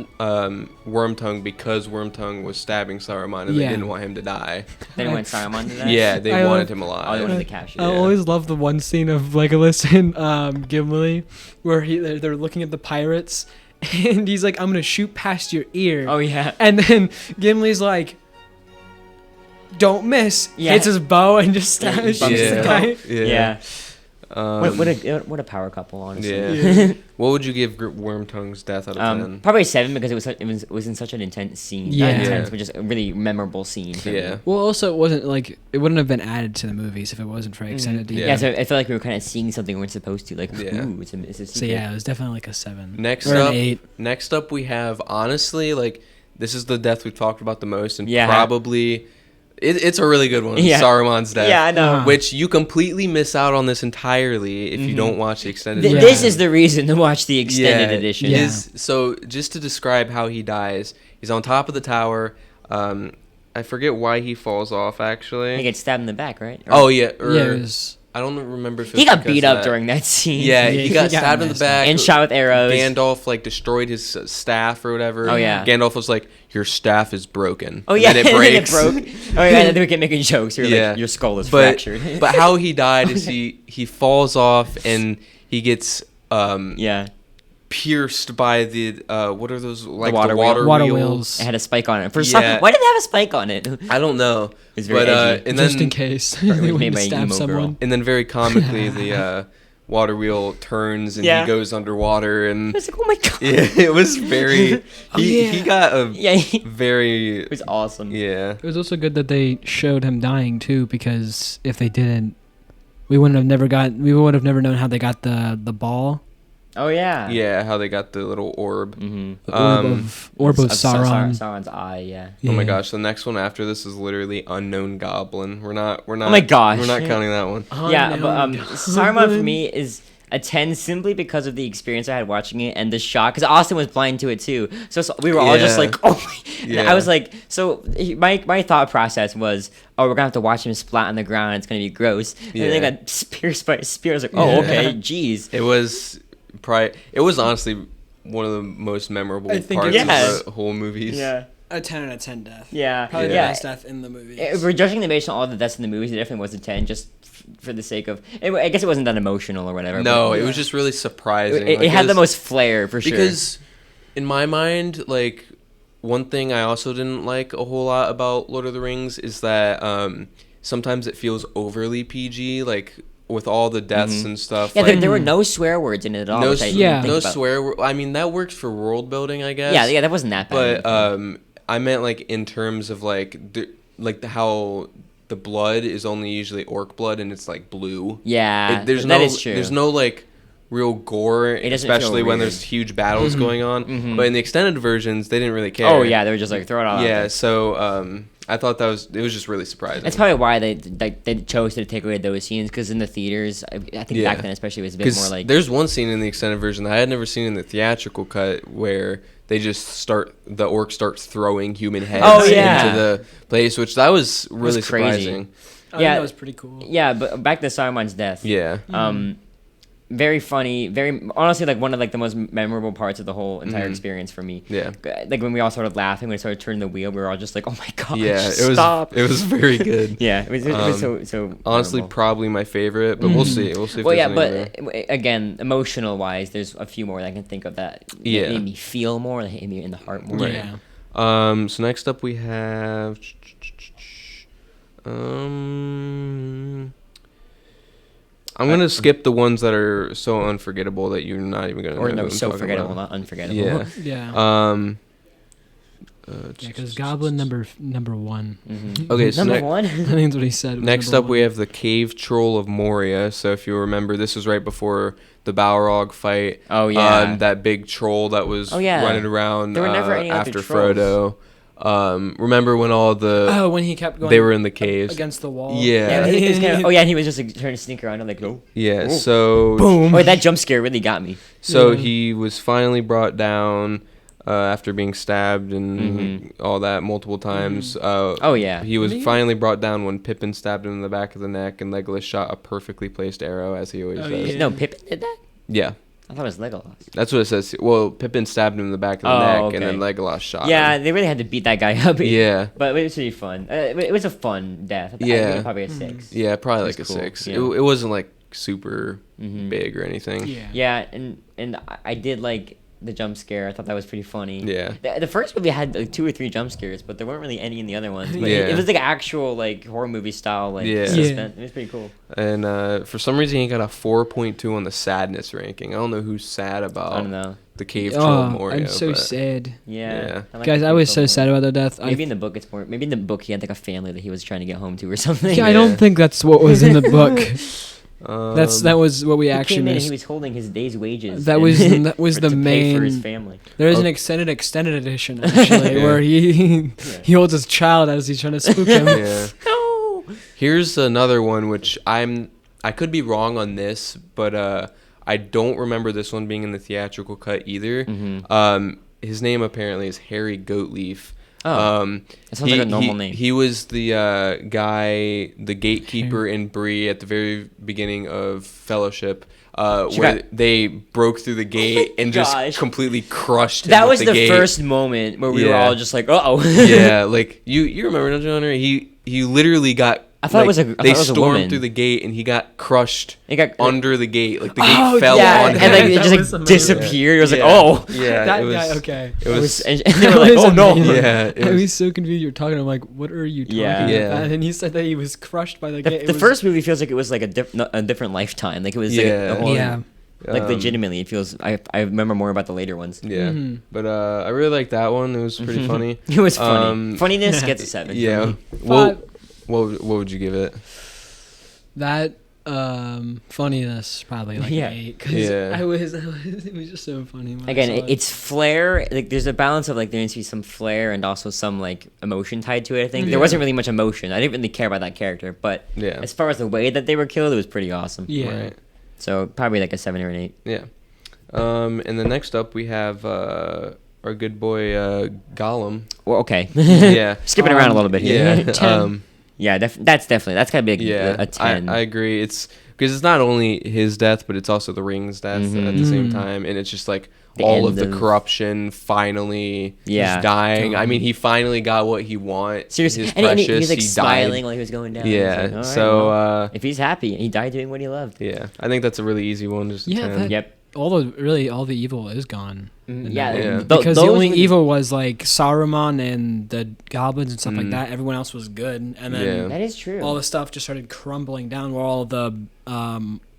Wormtongue because Wormtongue was stabbing Saruman, and Yeah. they didn't want him to die. Then he went Saruman to that. Yeah, they I wanted love- him Oh, they alive. wanted to capture. I Yeah. always love the one scene of Legolas and Gimli where they're looking at the pirates and he's like, "I'm gonna shoot past your ear." Oh yeah. And then Gimli's like, "Don't miss." Yeah. Hits his bow and just Yeah, he stabs bumps the his guy. Yeah. Um, What a power couple, honestly. Yeah. What would you give Wormtongue's death out of 10? Probably 7 because it was in such an intense scene. Yeah. Not intense, Yeah. but just a really memorable scene. For Yeah. me. Well, also it wasn't like it wouldn't have been added to the movies if it wasn't for extended. Yeah. Yeah. So I feel like we were kind of seeing something we weren't supposed to. Like, Yeah. ooh, it's a So sequel. yeah, it was definitely like a 7. Next or up, an 8. Next up, we have honestly like this is the death we've talked about the most, and Yeah. probably it's a really good one. Yeah. Saruman's death. Yeah, I know. Uh-huh. Which you completely miss out on this entirely if you don't watch the extended. Yeah. This is the reason to watch the extended Yeah, edition. Yeah. So just to describe how he dies, he's on top of the tower. I forget why he falls off actually. He gets stabbed in the back, right? Oh yeah, Yeah, it was. I don't remember if it He was got because beat of up that. during that scene. Yeah, Yeah, he he got got stabbed in the messed up. back And shot with arrows. Gandalf like destroyed his staff or whatever. Oh, yeah. Gandalf was like, "Your staff is broken." Oh yeah, And then it breaks. broke. Oh yeah, and then we kept making jokes. We were Yeah. like, your skull is But fractured. but how he died is he falls off and he gets yeah, pierced by the what are those like water water Water wheel? wheels. it had a spike on it. For Yeah. some, why did it have a spike on it? I don't know. It's very but edgy. and Just then in case was they made wouldn't by stab emo girl. someone. and then very comically the water wheel turns and Yeah. he goes underwater I and was like, oh my god. yeah, it was very he yeah. got a Yeah, it very was awesome. yeah. It was also good that they showed him dying too, because if they didn't, we would have never known how they got the ball. Oh yeah. Yeah, how they got the little orb. Mm-hmm. The orb of Sauron. Sauron's eye. Yeah. Oh my Yeah. gosh, the next one after this is literally Unknown Goblin. We're not Oh my gosh. We're not counting that one. Yeah, but Unknown Saruman for Goblin. me is a 10 simply because of the experience I had watching it and the shock. Because Austin was blind to it too, so we were all just Yeah. like, "Oh my!" And Yeah. I was like, so my thought process was, "Oh, we're gonna have to watch him splat on the ground. It's gonna be gross." And then they Yeah. got pierced by a spear. I was like, "Oh, Yeah. okay, jeez." It was honestly one of the most memorable I think parts it's- of the whole movies. A 10 out of 10 death. Yeah, Probably the Yeah. best death in the movie. If we're judging them based on all the deaths in the movies, it definitely was a 10, just for the sake of. I guess it wasn't that emotional or whatever. No, but it was just really surprising. it Like, had the was- most flair for sure. because in my mind, like one thing I also didn't like a whole lot about Lord of the Rings is that sometimes it feels overly PG, like with all the deaths and stuff. yeah, like, there were no swear words in it at all. no, which I didn't yeah. think no about. swear. I mean, that worked for world building, I guess. Yeah, that wasn't that bad. But I meant like in terms of like how the blood is only usually orc blood and it's like blue. yeah, There's that no is true. there's no like real gore, It doesn't feel especially when weird. there's huge battles going on. But in the extended versions, they didn't really care. Oh yeah, they were just like throw it all out Yeah, there. so I thought it was just really surprising. That's probably why they chose to take away those scenes, because in the theaters, I think back then especially, it was a bit more like. There's one scene in the extended version that I had never seen in the theatrical cut where the orc starts throwing human heads into the place, which that was really That's crazy. surprising. I think that was pretty cool. Yeah, but back to Saruman's death. Yeah. Very funny, very honestly like one of like the most memorable parts of the whole entire experience for me. Yeah. Like when we all started laughing when it started turning the wheel, we were all just like, "Oh my gosh, Yeah, stop!" It was very good. Yeah, it was so honestly memorable. probably my favorite, but we'll see. We'll see. If Well, there's yeah, any but other. again, emotional wise, there's a few more that I can think of that made me feel more, that hit me in the heart more. Right. Yeah. So next up we have I'm gonna skip the ones that are so unforgettable that you're not even gonna. Or know no, who I'm so talking forgettable, about. not unforgettable. Yeah. Yeah. Yeah, Because Goblin number one. Okay, so Number one. I think that's what he said. was next number up one. we have the Cave Troll of Moria. So if you remember, this was right before the Balrog fight. Oh, yeah. That big troll that was running around. There were never any other after trolls. Frodo. Remember when all the when he kept going. they were in the caves against the wall. Yeah. It was kind of, and he was just like trying to sneak around. I'm like, no. Yeah. Oh. So Boom. Oh, that jump scare really got me. So Yeah. he was finally brought down after being stabbed and all that multiple times. Oh yeah. He was finally brought down when Pippin stabbed him in the back of the neck and Legolas shot a perfectly placed arrow, as he always does. yeah. No, Pippin did that. Yeah. I thought it was Legolas. That's what it says. Well, Pippin stabbed him in the back of the neck, and then Legolas shot Yeah, him. they really had to beat that guy up. Yeah. But it was pretty fun. It was a fun death. I Yeah. give it probably a 6. Yeah, probably That's like a cool, 6. yeah. It wasn't like super big or anything. Yeah. Yeah, and I did like the jump scare. I thought that was pretty funny. Yeah. The first movie had like 2 or 3 jump scares, but there weren't really any in the other ones. But Yeah. it was like actual like horror movie style like Yeah. suspense. It was pretty cool. And for some reason, he got a 4.2 on the sadness ranking. I don't know who's sad about I don't know. the Cave Troll of Moria. I'm so but sad. Yeah. Yeah. like Guys, the I was Cave so Troll sad about their death. Maybe in the book it's more. Maybe in the book he had like a family that he was trying to get home to or something. I don't think that's what was in the book. That was what we He actually came in and missed. he was holding his day's wages. That and- was for- the to pay for his main. family. There is Oh. an extended edition actually Yeah. where he holds his child as he's trying to spook him. Yeah. No. Here's another one, which I could be wrong on this, but I don't remember this one being in the theatrical cut either. His name apparently is Harry Goatleaf. Oh, that sounds like a normal name. He was the guy, the gatekeeper in Bree at the very beginning of Fellowship, where they broke through the gate and gosh. just completely crushed him That with was the gate. first moment where we were Yeah. all just like, "Uh-oh." Yeah, like you remember, don't you, Hunter? He literally got. I thought it was a- I thought they it was a stormed woman. through the gate and he got crushed It got under the gate. Like the gate Oh, fell yeah, on and him. like it That just was like amazing. disappeared. It was like, Yeah. "Oh." Yeah, That it was. guy, okay. It was. And they were like, was "Oh no." amazing. Yeah, it I was- was so confused. You're talking. I'm like, what are you talking Yeah. about? Yeah. And he said that he was crushed by the gate. The first movie feels like it was like a different lifetime. Like it was like Yeah. a whole, Yeah. like legitimately it feels. I remember more about the later ones. Yeah, Mhm. but I really liked that one. It was pretty funny. It was funny. Um, Funniness gets a 7. for Yeah. me. What what would you give it? That funniness probably like Yeah. an 8 'cause Yeah. it was just so funny. when I Again, saw it. it's flair. Like there's a balance of like there needs to be some flair and also some like emotion tied to it. I think Yeah. there wasn't really much emotion. I didn't really care about that character, but Yeah. as far as the way that they were killed, it was pretty awesome. yeah. Right. So probably like a 7 or an 8. Yeah. And then next up we have our good boy Gollum. Well, okay. Yeah. Skipping around a little bit here. Yeah. 10. Yeah, that's gotta be Yeah. a 10. I agree. It's because it's not only his death, but it's also the Ring's death at the same Mhm. time, and it's just like The all end of the of- corruption finally Yeah. dying. I mean, he finally got what he wants. Seriously, His and he precious. was like he smiling died. while he was going down. He was Yeah. like, "All right, So well, if he's happy, he died doing what he loved. yeah, I think that's a really easy one. Just a Yeah, 10. that- Yep. all the evil is gone. in Yeah, that one. Yeah. Because the those only were evil was like Saruman and the goblins and stuff like Mm. that. Everyone else was good, and then Yeah. That is true. all the stuff just started crumbling down. Where all the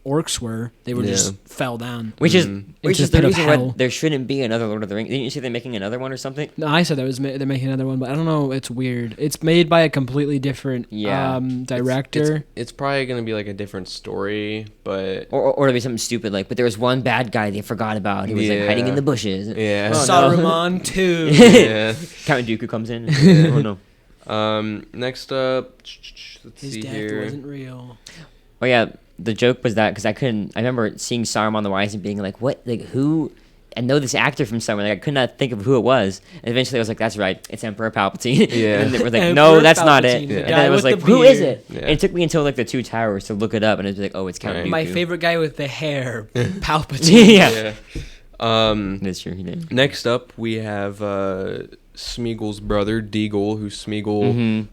orcs were. They were just fell down. Which is Into the pit of reason why hell. there shouldn't be another Lord of the Rings. Didn't you say they're making another one or something? No, I said they're making another one, but I don't know. It's weird. It's made by a completely different director. It's probably gonna be like a different story, but Or it'll be something stupid like, but there was one bad guy they forgot about. He was like hiding in the bushes. Yeah. Oh, no. Saruman 2. yeah. Count Dooku comes in. Oh no. Next up, let's His see death here. wasn't real. Oh yeah, the joke was that because I remember seeing Saruman the Wise and being like, what, like who? I know this actor from somewhere. Like I could not think of who it was. And eventually I was like, that's right, it's Emperor Palpatine. Yeah. And they were like, Emperor no, that's not it. Palpatine, the And guy then I was with like, the who is beard. it? Yeah. And it took me until like the Two Towers to look it up, and it was like, oh, it's Count Right. Dooku. My favorite guy with the hair, Palpatine. yeah. Yeah. That's true. He did. Next up, we have Smeagol's brother, Deagle, who Smeagol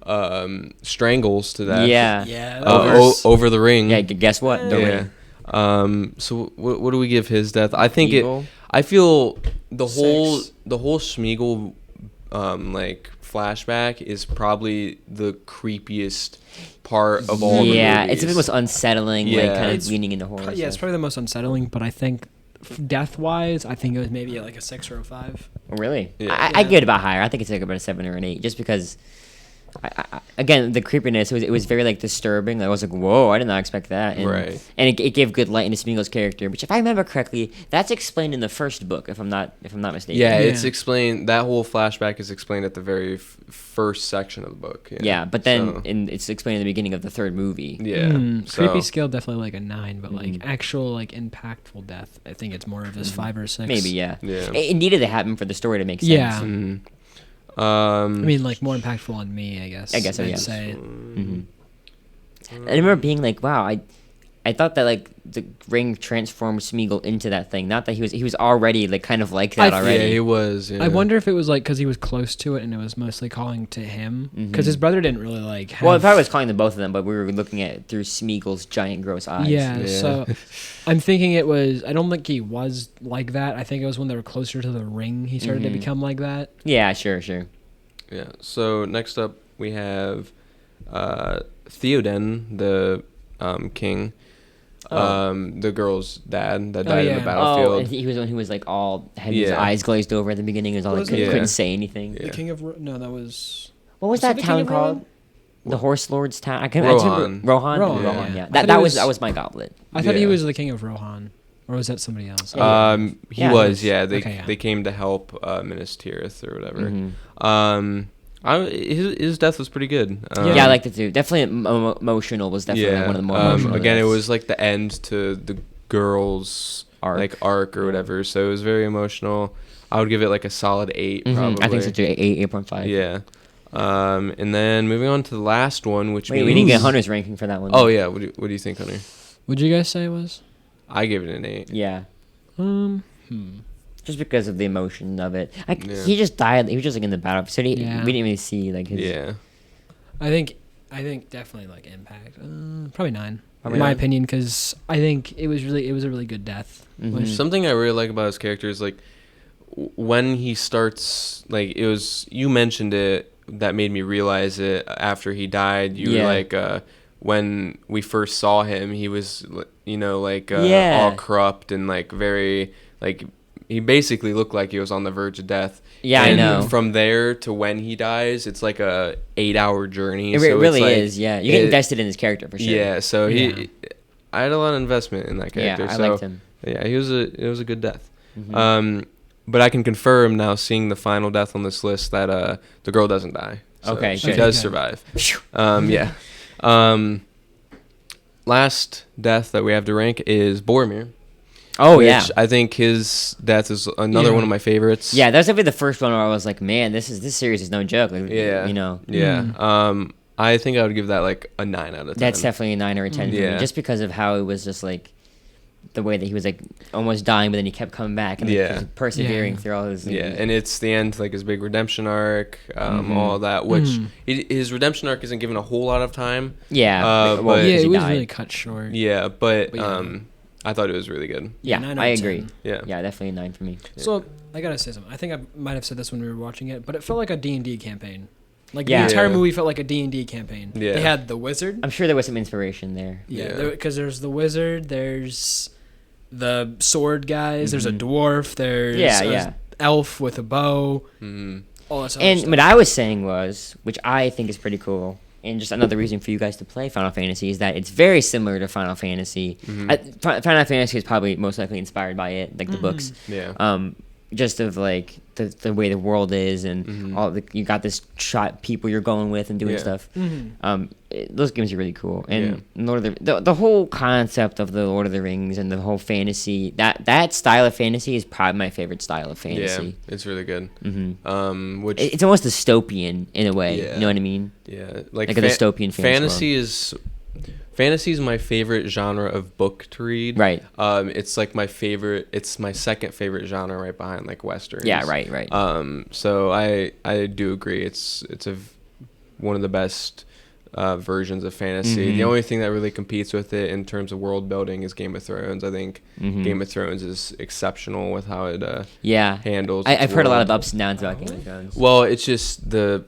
strangles to death. Yeah. Yeah. that was- over the ring. Yeah. Guess what? The Yeah. ring. So what do we give his death? I think Evil. I feel the whole Six. Smeagol like flashback is probably the creepiest part of all the Yeah, movies. it's the most unsettling, like Yeah. kind of It's leaning into horror. Yeah, it's stuff. probably the most unsettling, but I think death-wise, I think it was maybe like a 6 or a 5. Oh, really? Yeah. I give it about higher. I think it's like about a 7 or an 8, just because. Again, the creepiness it was very like disturbing. I was like, whoa, I did not expect that. And, Right. And it gave good light into Smeagol's character, which, if I remember correctly, that's explained in the first book, if I'm not mistaken. Yeah, Yeah. it's explained. That whole flashback is explained at the very first section of the book. Yeah, but then So, it's explained in the begining of the third movie. yeah, so- Creepy scale, definitely like a 9, but like actual like impactful death, I think it's more of this 5 or 6. Maybe, yeah. Yeah. It needed to happen for the story to make sense. Yeah. Mhm. I mean, like more impactful on me, I guess. I guess so, I'd yeah. say. I remember being like, wow, I thought that like the ring transformed Smeagol into that thing. Not that he was already like kind of like that already. Yeah, he was. Yeah. I wonder if it was like because he was close to it and it was mostly calling to him because his brother didn't really like. Have, Well, I probably was calling them both of them, but we were looking at it through Smeagol's giant, gross eyes. Yeah, Yeah. so I'm thinking it was. I don't think he was like that. I think it was when they were closer to the ring he started to become like that. Yeah, sure. Yeah. So next up we have Theoden, the king, the girl's dad that died in the yeah. battlefield. Oh, and he was the one who was like all had his Yeah. eyes glazed over at the beginning. He was all like Wasn't it- couldn't Yeah. say anything. Yeah. The king of no, that was. What was Was it that the King town of called? The Horse Lord's town. I can't Rohan. remember. Rohan. Rohan, Rohan. yeah. Yeah. I That thought that it was was- that was my goblet. I thought he Yeah. was the king of Rohan, or was that somebody else? He Yeah, was. it Yeah, was. they Okay, yeah. they came to help Minas Tirith or whatever. Mhm. His death was pretty good. Yeah, I liked it too. Definitely emotional was definitely like one of the more emotional. Again, it deaths. was like the end to the girl's arc or whatever, so it was very emotional. I would give it like a solid 8, probably. I think so too. 8.5. Yeah. And then moving on to the last one, which Wait, we means didn't get Hunter's ranking for that one. Oh yeah, what do you think, Hunter? What'd you guys say it was? I gave it an 8. Yeah. Hmm. Just because of the emotion of it. Yeah. He just died. He was just like in the battle. So we Yeah. didn't really see like his. Yeah. I think definitely like impact. Probably 9. Probably in my 9. opinion, because I think it was a really good death. Mhm. Something I really like about his character is like when he starts, like it was, you mentioned it, that made me realize it after he died. You were Yeah. like, when we first saw him, he was, like Yeah. all corrupt and like very, like he basically looked like he was on the verge of death. Yeah, and I know. From there to when he dies, it's like a 8-hour journey. It so it's really like- is. Yeah, you get invested in his character for sure. Yeah, so Yeah. I had a lot of investment in that Yeah, character. I so, liked him. Yeah, it was a good death. Mhm. But I can confirm now, seeing the final death on this list, that the girl doesn't die. So Okay, she good. does Okay. survive. Phew. Yeah. Last death that we have to rank is Boromir. Oh which yeah. I think his death is another Yeah. one of my favorites. Yeah, that was definitely the first one where I was like, man, this series is no joke. Like, Yeah. You know. Yeah. I think I would give that like a 9 out of 10. That's definitely a 9 or a 10 for Yeah. me, just because of how it was just like the way that he was like almost dying, but then he kept coming back and like, Yeah. persevering Yeah. through all his. Yeah, and it's the end, like his big redemption arc, all that. Which his redemption arc isn't given a whole lot of time. Yeah. but- well, Yeah, because it he was died. really cut short. Yeah, but yeah. I thought it was really good. Yeah, 9 out I of agree. 10. Yeah. Yeah, definitely a 9 for me. So I gotta say something. I think I might have said this when we were watching it, but it felt like a D&D campaign. Like Yeah. the entire Yeah. movie felt like a D&D campaign. Yeah. They had the wizard. I'm sure there was some inspiration there. Yeah, Yeah. because there's the wizard, there's the sword guys, there's a Mhm. dwarf, there's Yeah, a yeah. elf with a bow, Mhm. all this other And stuff. what I was saying was, which I think is pretty cool, and just another reason for you guys to play Final Fantasy is that it's very similar to Final Fantasy. Mhm. Final Fantasy is probably most likely inspired by it, like the books. Yeah. Just of like the way the world is and Mhm. all the, you got this shot people you're going with and doing Yeah. stuff. Mhm. Those games are really cool, and Lord of the whole concept of the Lord of the Rings and the whole fantasy that style of fantasy is probably my favorite style of Yeah. fantasy. It's really good. hmm Which It's almost dystopian in a way. Yeah. You know what I mean? yeah, Like a dystopian fantasy is my favorite genre of book to read. Right. It's like my favorite. It's my second favorite genre, right behind like westerns. Yeah. Right. So I do agree. It's one of the best versions of fantasy. Mhm. The only thing that really competes with it in terms of world building is Game of Thrones. I think Mhm. Game of Thrones is exceptional with how it Yeah. handles. I've its heard a lot world. of ups and downs about Game of Thrones. Well, it's just the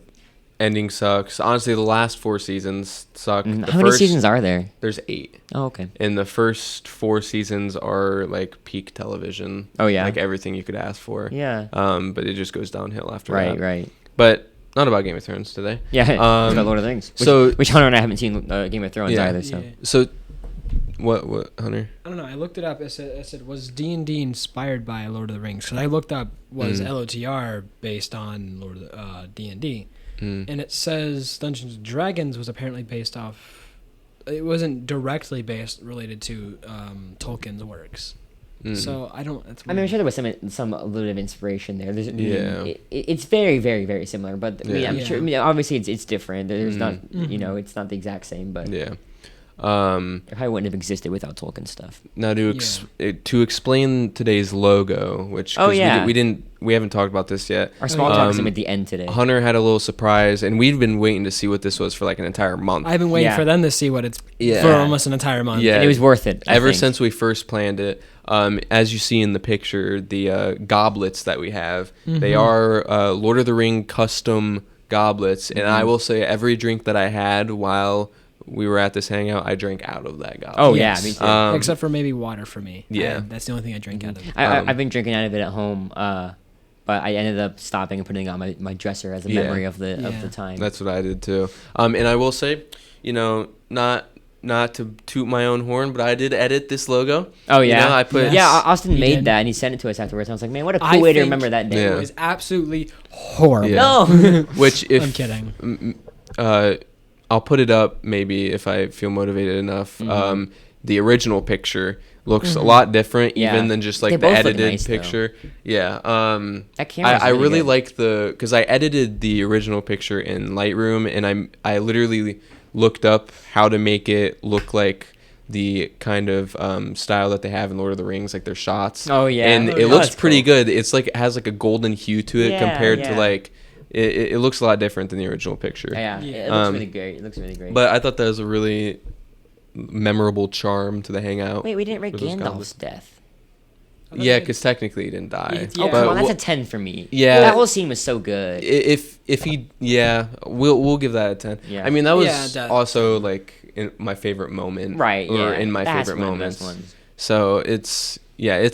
ending sucks. Honestly, the last 4 seasons suck. Mhm. The How many first- seasons are there? There's 8. Oh, okay. And the first 4 seasons are like peak television. Oh, yeah? Like everything you could ask for. Yeah. But it just goes downhill after that. Right. But not about Game of Thrones today. Yeah. It's about Lord of the Rings. Which Hunter and I haven't seen Game of Thrones Yeah. either. So. Yeah. So, what, Hunter? I don't know. I looked it up. It said was D&D inspired by Lord of the Rings? Because I looked up was LOTR based on Lord of the D&D, and it says Dungeons and Dragons was apparently based off. It wasn't directly related to Tolkien's works. So I don't. That's I mean, I'm sure there was some a little bit of inspiration there. There's, Yeah. It's very, very, very similar, but I mean, Yeah. I'm sure. I mean, obviously, it's different. There's not, Mhm. you know, it's not the exact same, but Yeah. it probably wouldn't have existed without Tolkien stuff. Now to explain today's logo, which 'cause we haven't talked about this yet. Our small talk is at the end today. Hunter had a little surprise, and we'd been waiting to see what this was for like an entire month. I've been waiting Yeah. for them to see what it's Yeah. for almost an entire month. Yeah. And it was worth it. I Ever think. since we first planned it, as you see in the picture, the goblets that we have, they are Lord of the Ring custom goblets, and I will say every drink that I had while we were at this hangout, I drank out of that goblet. Oh Yes. yeah, me too. Except for maybe water for me. Yeah. That's the only thing I drink out of it. I've been drinking out of it at home, but I ended up stopping and putting it on my dresser as a Yeah. memory of the Yeah. time. That's what I did too. And I will say, not to toot my own horn, but I did edit this logo. Oh yeah, You know, I put Yes. yeah. Austin You made did. that and he sent it to us afterwards. I was like, man, what a cool I way to think remember that day. Yeah. It was absolutely horrible. Yeah. No. which if I'm kidding. I'll put it up maybe if I feel motivated enough. The original picture looks a lot different Yeah. even than just They like the both look edited nice, though. picture. Yeah. That camera's I really really good. like because I edited the original picture in Lightroom, and I literally looked up how to make it look like the kind of style that they have in Lord of the Rings, like their shots. Oh, yeah. And Oh, it yeah. looks That's pretty cool. good. It's like it has like a golden hue to it Yeah, compared to yeah. like it looks a lot different than the original picture. Yeah, Yeah. it looks Um, really great. It looks really great. But I thought that was a really memorable charm to the hangout. wait, we didn't rate with those Gandalf's goblets. death. Yeah, because technically he didn't die. Yeah. Oh, But come on, that's we'll- a 10 for me. Yeah. that whole scene was so good. if he we'll give that a 10. Yeah. I mean that was Yeah, that- also like my favorite moment, Right, or yeah. in my That's favorite one of the best moments. ones. So it's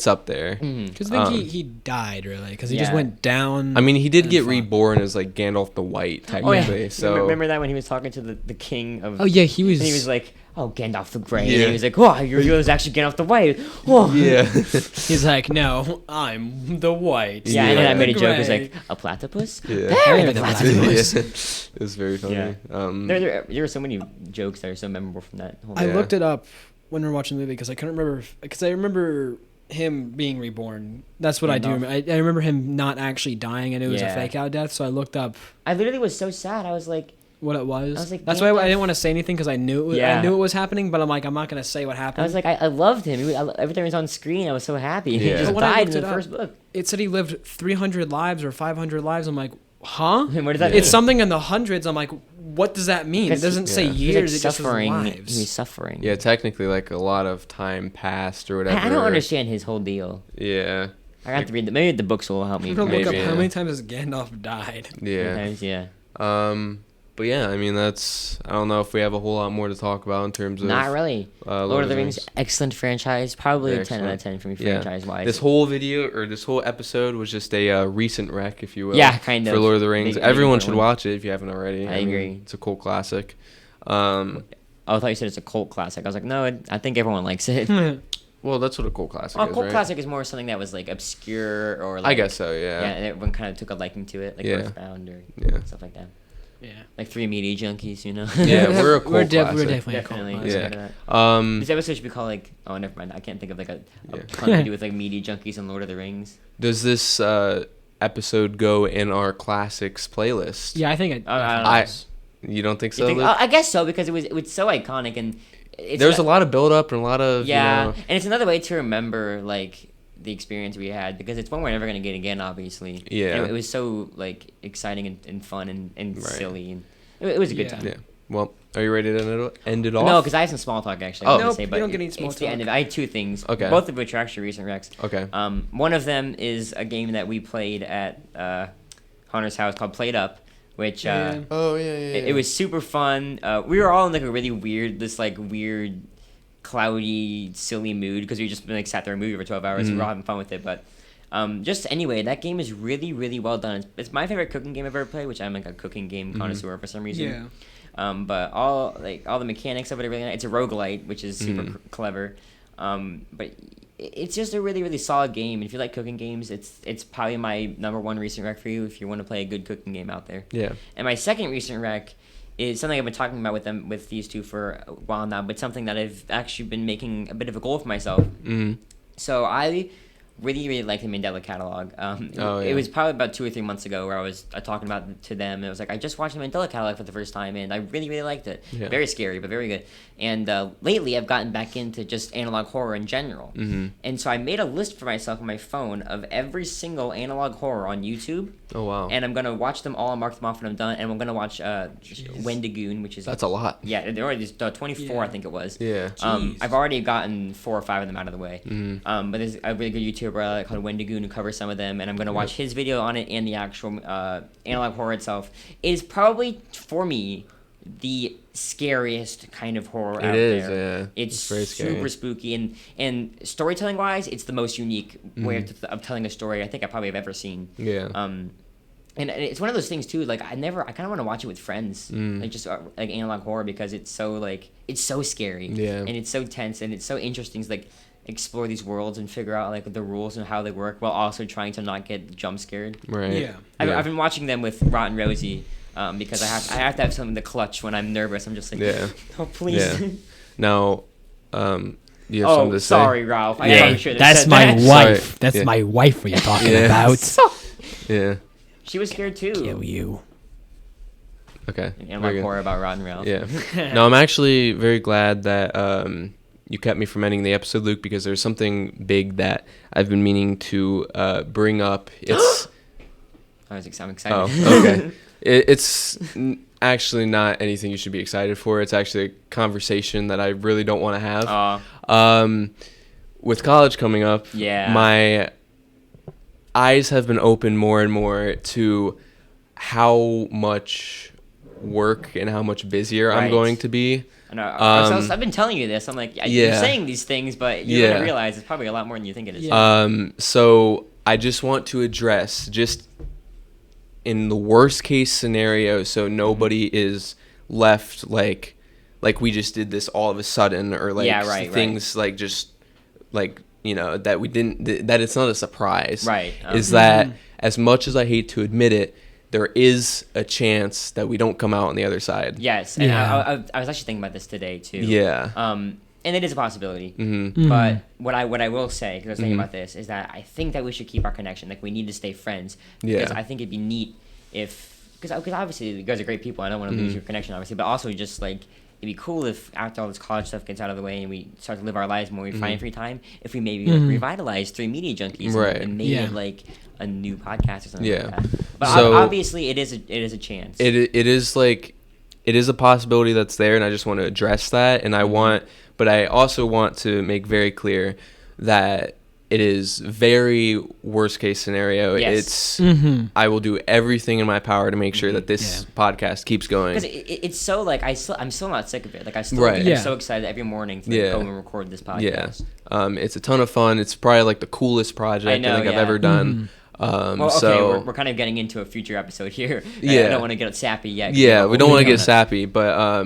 up there. Because I think Um, he died really because he just Yeah. went down. I mean he did and get fought. reborn as like Gandalf the White Oh yeah. technically. So remember that when he was talking to the king of? Oh yeah, he was. And he was like, "Oh, Gandalf the Grey." Yeah. And he was like, "Oh, you're actually Gandalf the White." Oh. yeah. He's like, no, I'm the white. Yeah, and then I Yeah. made a joke. It was Gray. like a platypus. Yeah. Very Yeah, the the platypus. platypus. It was very funny. Yeah. There were so many jokes that are so memorable from that whole. I Yeah. looked it up when we were watching the movie because I couldn't remember. Because I remember him being reborn. That's what I do. Gandalf. I remember him not actually dying and it was a Yeah. fake out death. So I looked up I literally was so sad. I was like, what it was. I was like, That's why I Gandalf- didn't want to say anything because I knew it was, Yeah. I knew it was happening. But I'm like, I'm not gonna say what happened. I was like, I loved him. Every time he was on screen, I was so happy. He Yeah. just But when I died in looked the it up- first book. it said he lived 300 lives or 500 lives. I'm like, huh? What does that Yeah. It's mean? something in the hundreds. I'm like, what does that mean? It 'Cause doesn't say Yeah. He was, years. like, It just says suffering. He lives. was suffering. Yeah, technically like a lot of time passed or whatever. I don't understand his whole deal. Yeah. I got to read the maybe the books will help me. I'm gonna look up Maybe, how yeah. many times has Gandalf died. Yeah. Sometimes, yeah. But yeah, I mean, I don't know if we have a whole lot more to talk about in terms of. Not really. Lord of the Rings, excellent franchise. Probably Very a 10 out of 10 for me, franchise-wise. This whole video, or this whole episode, was just a recent rec, if you will. Yeah, kind of. For Lord of the Rings. Big Everyone should one. watch it if you haven't already. I agree. It's a cult classic. I thought you said it's a cult classic. I was like, no, I think everyone likes it. Well, that's what a cult classic Well, is, cult right? classic is more something that was like obscure or like. I guess so, yeah. Yeah, and everyone kind of took a liking to it, like Yeah. Earthbound or Yeah. stuff like that. Yeah. Like Three Media Junkies, you know. Yeah, we're a cult We're classic. definitely Definitely. a cult Yeah. classic. This episode should be called like. Oh, never mind. I can't think of like a Yeah. pun to do with like Media Junkies and Lord of the Rings. Does this episode go in our classics playlist? Yeah, I think I You don't think You so? think- Luke? I guess so because it was so iconic and it's There's a lot of build up and a lot of yeah, you know, and it's another way to remember like the experience we had because it's one we're never gonna get again, obviously. Yeah. And it was so like exciting and fun and Right. silly and it was a good Yeah. time. yeah. Well, are you ready to end it off? No, because I have some small talk actually. I Oh. wanted to Nope, say, you but don't get any small it's the end talk. of it. I had two things. Okay. Both of which are actually recent recs. Okay. One of them is a game that we played at Hunter's house called Played Up, which Yeah. Oh yeah, yeah. it was super fun. We were all in like a really weird, cloudy, silly mood because we just like sat there and movie for 12 hours. We were all having fun with it, but. Just anyway, that game is really, really well done. It's my favorite cooking game I've ever played, which I'm like a cooking game connoisseur for some reason. Yeah. But all the mechanics of it are really nice. It's a roguelite, which is super clever. But it's just a really, really solid game. And if you like cooking games, it's probably my number one recent rec for you if you want to play a good cooking game out there. Yeah. And my second recent rec is something I've been talking about with these two for a while now, but something that I've actually been making a bit of a goal for myself. So I really, really liked the Mandela catalog. It was probably about 2 or 3 months ago where I was talking about it to them. And it was like, I just watched the Mandela catalog for the first time, and I really, really liked it. Yeah. Very scary, but very good. And lately, I've gotten back into just analog horror in general. And so I made a list for myself on my phone of every single analog horror on YouTube. Oh wow. And I'm going to watch them all and mark them off when I'm done. And I'm going to watch Wendigoon, which is... That's a lot. Yeah, there are these 24, Yeah. I think it was. Yeah. I've already gotten 4 or 5 of them out of the way. But there's a really good YouTuber called Wendigoon who covers some of them, and I'm going to watch his video on it and the actual analog horror itself. It is probably, for me, the scariest kind of horror out is, there. yeah. It's very scary. super spooky, and storytelling-wise, it's the most unique way of telling a story I think I probably have ever seen. Yeah. And it's one of those things too. Like I kind of want to watch it with friends, like just like analog horror because it's so scary, Yeah. and it's so tense and it's so interesting to like explore these worlds and figure out like the rules and how they work while also trying to not get jump scared. Right. Yeah. I've been watching them with Rotten Rosie because I have to have something to clutch when I'm nervous. I'm just like, Yeah. oh please. Yeah. Now, you have something to say? Sorry, Ralph. I Yeah, probably should have that's said my that. wife. Sorry. That's Yeah. my wife. What you're talking Yeah. about? Yeah. She was scared too. Kill you. Okay. And very like good. horror about Rotten Ralph. Yeah. No, I'm actually very glad that you kept me from ending the episode, Luke, because there's something big that I've been meaning to bring up. It's I'm excited. oh, okay. It's actually not anything you should be excited for. It's actually a conversation that I really don't want to have. With college coming up, Yeah. my eyes have been opened more and more to how much work and how much busier I'm Right. going to be. I know. I've been telling you this. I'm like, you're Yeah. saying these things, but you're Yeah. gonna realize it's probably a lot more than you think it is. Yeah. So I just want to address, just in the worst case scenario, so nobody is left like we just did this all of a sudden, or like Yeah, right, things like just like, you know, that we didn't, that it's not a surprise. Right. Is that as much as I hate to admit it, there is a chance that we don't come out on the other side. Yes, and Yeah. I was actually thinking about this today too. Yeah. And it is a possibility. Mm-hmm. But what I will say, because I was thinking about this, is that I think that we should keep our connection. Like we need to stay friends. Because Yeah. I think it'd be neat if, because obviously you guys are great people. I don't want to lose your connection, obviously, but also just like. It'd be cool if after all this college stuff gets out of the way and we start to live our lives more, we find free time, if we maybe like, revitalize Three Media Junkies Right. and made it like a new podcast or something Yeah. like that. But So- obviously it is a chance. It is like, it is a possibility that's there, and I just want to address that. And I also want to make very clear that it is very worst case scenario. Yes. It's Mm-hmm. I will do everything in my power to make sure that this podcast keeps going. Because it's so like I'm still not sick of it. Like I still Right. I'm Yeah. so excited every morning to like, Yeah. go and record this Yeah. podcast. It's a ton of fun. It's probably like the coolest project I know, I think I've yeah. ever done. Well, okay, So we're kind of getting into a future episode here. I Yeah. don't want to get sappy yet. 'cause yeah, we don't want to on get it. sappy, but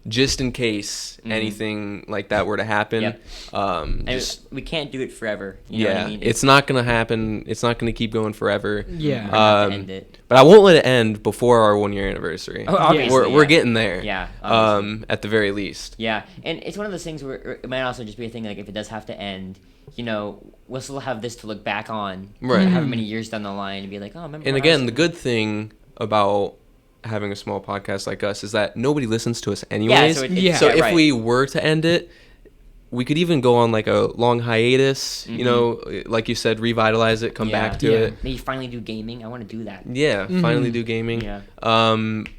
just in case anything like that were to happen, Yep. And just we can't do it forever. You know what I mean? it's not gonna happen. It's not gonna keep going forever. Yeah. We're gonna have to end it. But I won't let it end before our 1 year anniversary. Oh, obviously, we're yeah. getting there. Yeah, obviously. At the very least. Yeah, and it's one of those things where it might also just be a thing like if it does have to end, you know, we'll still have this to look back on, Right. however many years down the line, and be like, oh, remember. And when I again, was- the good thing about having a small podcast like us is that nobody listens to us anyways. Yeah. So if right. we were to end it, we could even go on like a long hiatus, you know, like you said, revitalize it, come Yeah. back to Yeah. it. maybe finally do gaming. I want to do that. Yeah, finally do gaming. Yeah.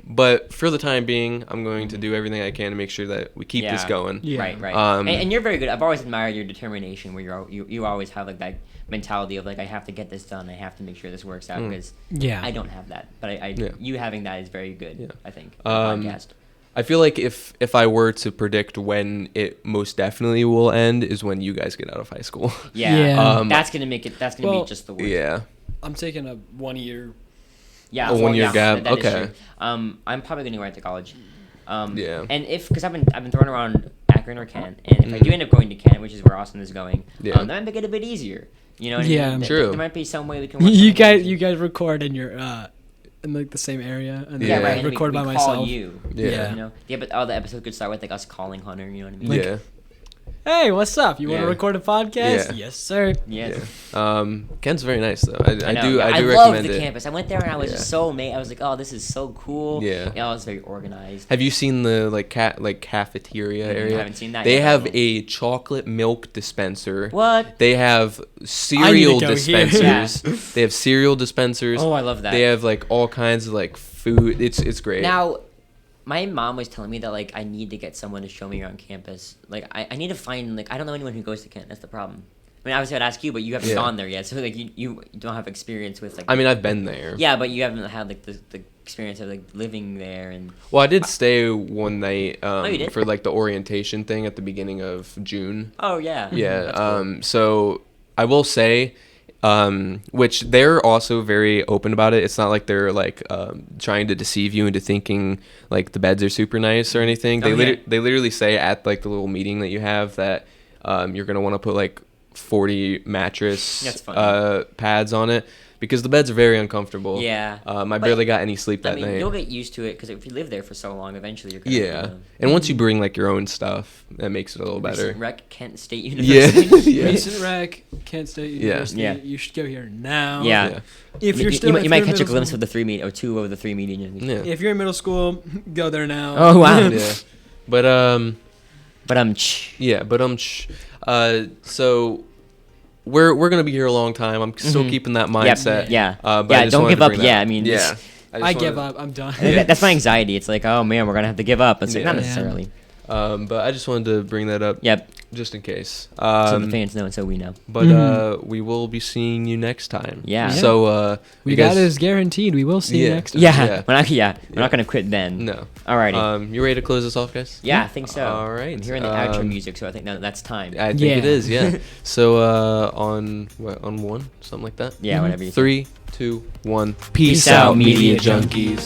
But for the time being, I'm going to do everything I can to make sure that we keep this Yeah. going. Yeah. Right. Um, And you're very good. I've always admired your determination, where you always have like that mentality of like I have to get this done. I have to make sure this works out because Yeah. I don't have that. But Yeah. you having that is very good. Yeah. I think. For the podcast. I feel like if I were to predict when it most definitely will end is when you guys get out of high school. Yeah. Yeah. That's gonna make it. That's gonna Well, be just the worst. Yeah. I'm taking a 1 year. Yeah, A 1 year yeah, gap, that is okay. true. I'm probably gonna go right to college. Yeah. And because I've been throwing around Akron or Kent, and if I do end up going to Kent, which is where Austin is going, Yeah. that might make it a bit easier. You know what Yeah. I mean? True. There might be some way we can. Work You something out. guys record in your in like the same area, and then Yeah, I right, and record we by call myself. you. Yeah. You know. Yeah, but all the episodes could start with like us calling Hunter. You know what I mean? Like- Yeah. Hey, what's up? You want Yeah. to record a podcast? Yeah. Yes, sir. Yeah. Kent's very nice though. I know. do Yeah, I do love recommend the it. campus. I went there and I was Yeah. just so amazed. I was like, oh, this is so cool. Yeah. Yeah, it was very organized. Have you seen the cafeteria area? I haven't seen that They yet, have though. a chocolate milk dispenser. What? They have cereal go here. dispensers. They have cereal dispensers. Oh, I love that. They have like all kinds of like food. It's great. Now, my mom was telling me that like I need to get someone to show me around campus. Like I need to find like I don't know anyone who goes to Kent. That's the problem. I mean, obviously I'd ask you, but you haven't Yeah. gone there yet, so like you don't have experience with like. I mean, I've been there. Yeah, but you haven't had like the experience of like living there and. Well, I did stay one night you did? for like the orientation thing at the beginning of June. Oh yeah. Yeah. That's cool. So I will say, which they're also very open about it. It's not like they're like trying to deceive you into thinking like the beds are super nice or anything. They Oh, yeah. they literally say at like the little meeting that you have that you're gonna want to put like 40 mattress That's funny. pads on it because the beds are very uncomfortable. Yeah. I But, barely got any sleep that I mean, night. you'll get used to it because if you live there for so long, eventually you're gonna. Yeah, and once you bring like your own stuff, that makes it a little better. Rec Kent State Yeah, University. yeah. Recent rec, Kent State University. Yeah. You should go here now. Yeah. Yeah. If you're you, still, you, if you might you're in catch a middle glimpse school- of the 3 meet or 2 of the 3 median. Yeah. If you're in middle school, go there now. Oh wow. Yeah. But But yeah, but so we're gonna be here a long time. I'm still keeping that mindset. Yeah. But Yeah, I just don't wanted give to up. bring Yeah, that- I mean, yeah. just- I give up. I'm done. That's my anxiety. It's like, oh man, we're gonna have to give up. It's like, not Yeah. necessarily. But I just wanted to bring that up. Yep. Just in case. So the fans know, and so we know. But we will be seeing you next time. Yeah. So we you got guys, is guaranteed. We will see you Yeah. next time. Yeah. Yeah. We're not gonna quit then. No. Alrighty. You ready to close this off, guys? Yeah, I think so. All right. I'm hearing the outro music, so I think that's time. I think Yeah. it is. Yeah. So on one, something like that. Yeah, whatever you say. 3, 2, 1. Peace out, media junkies.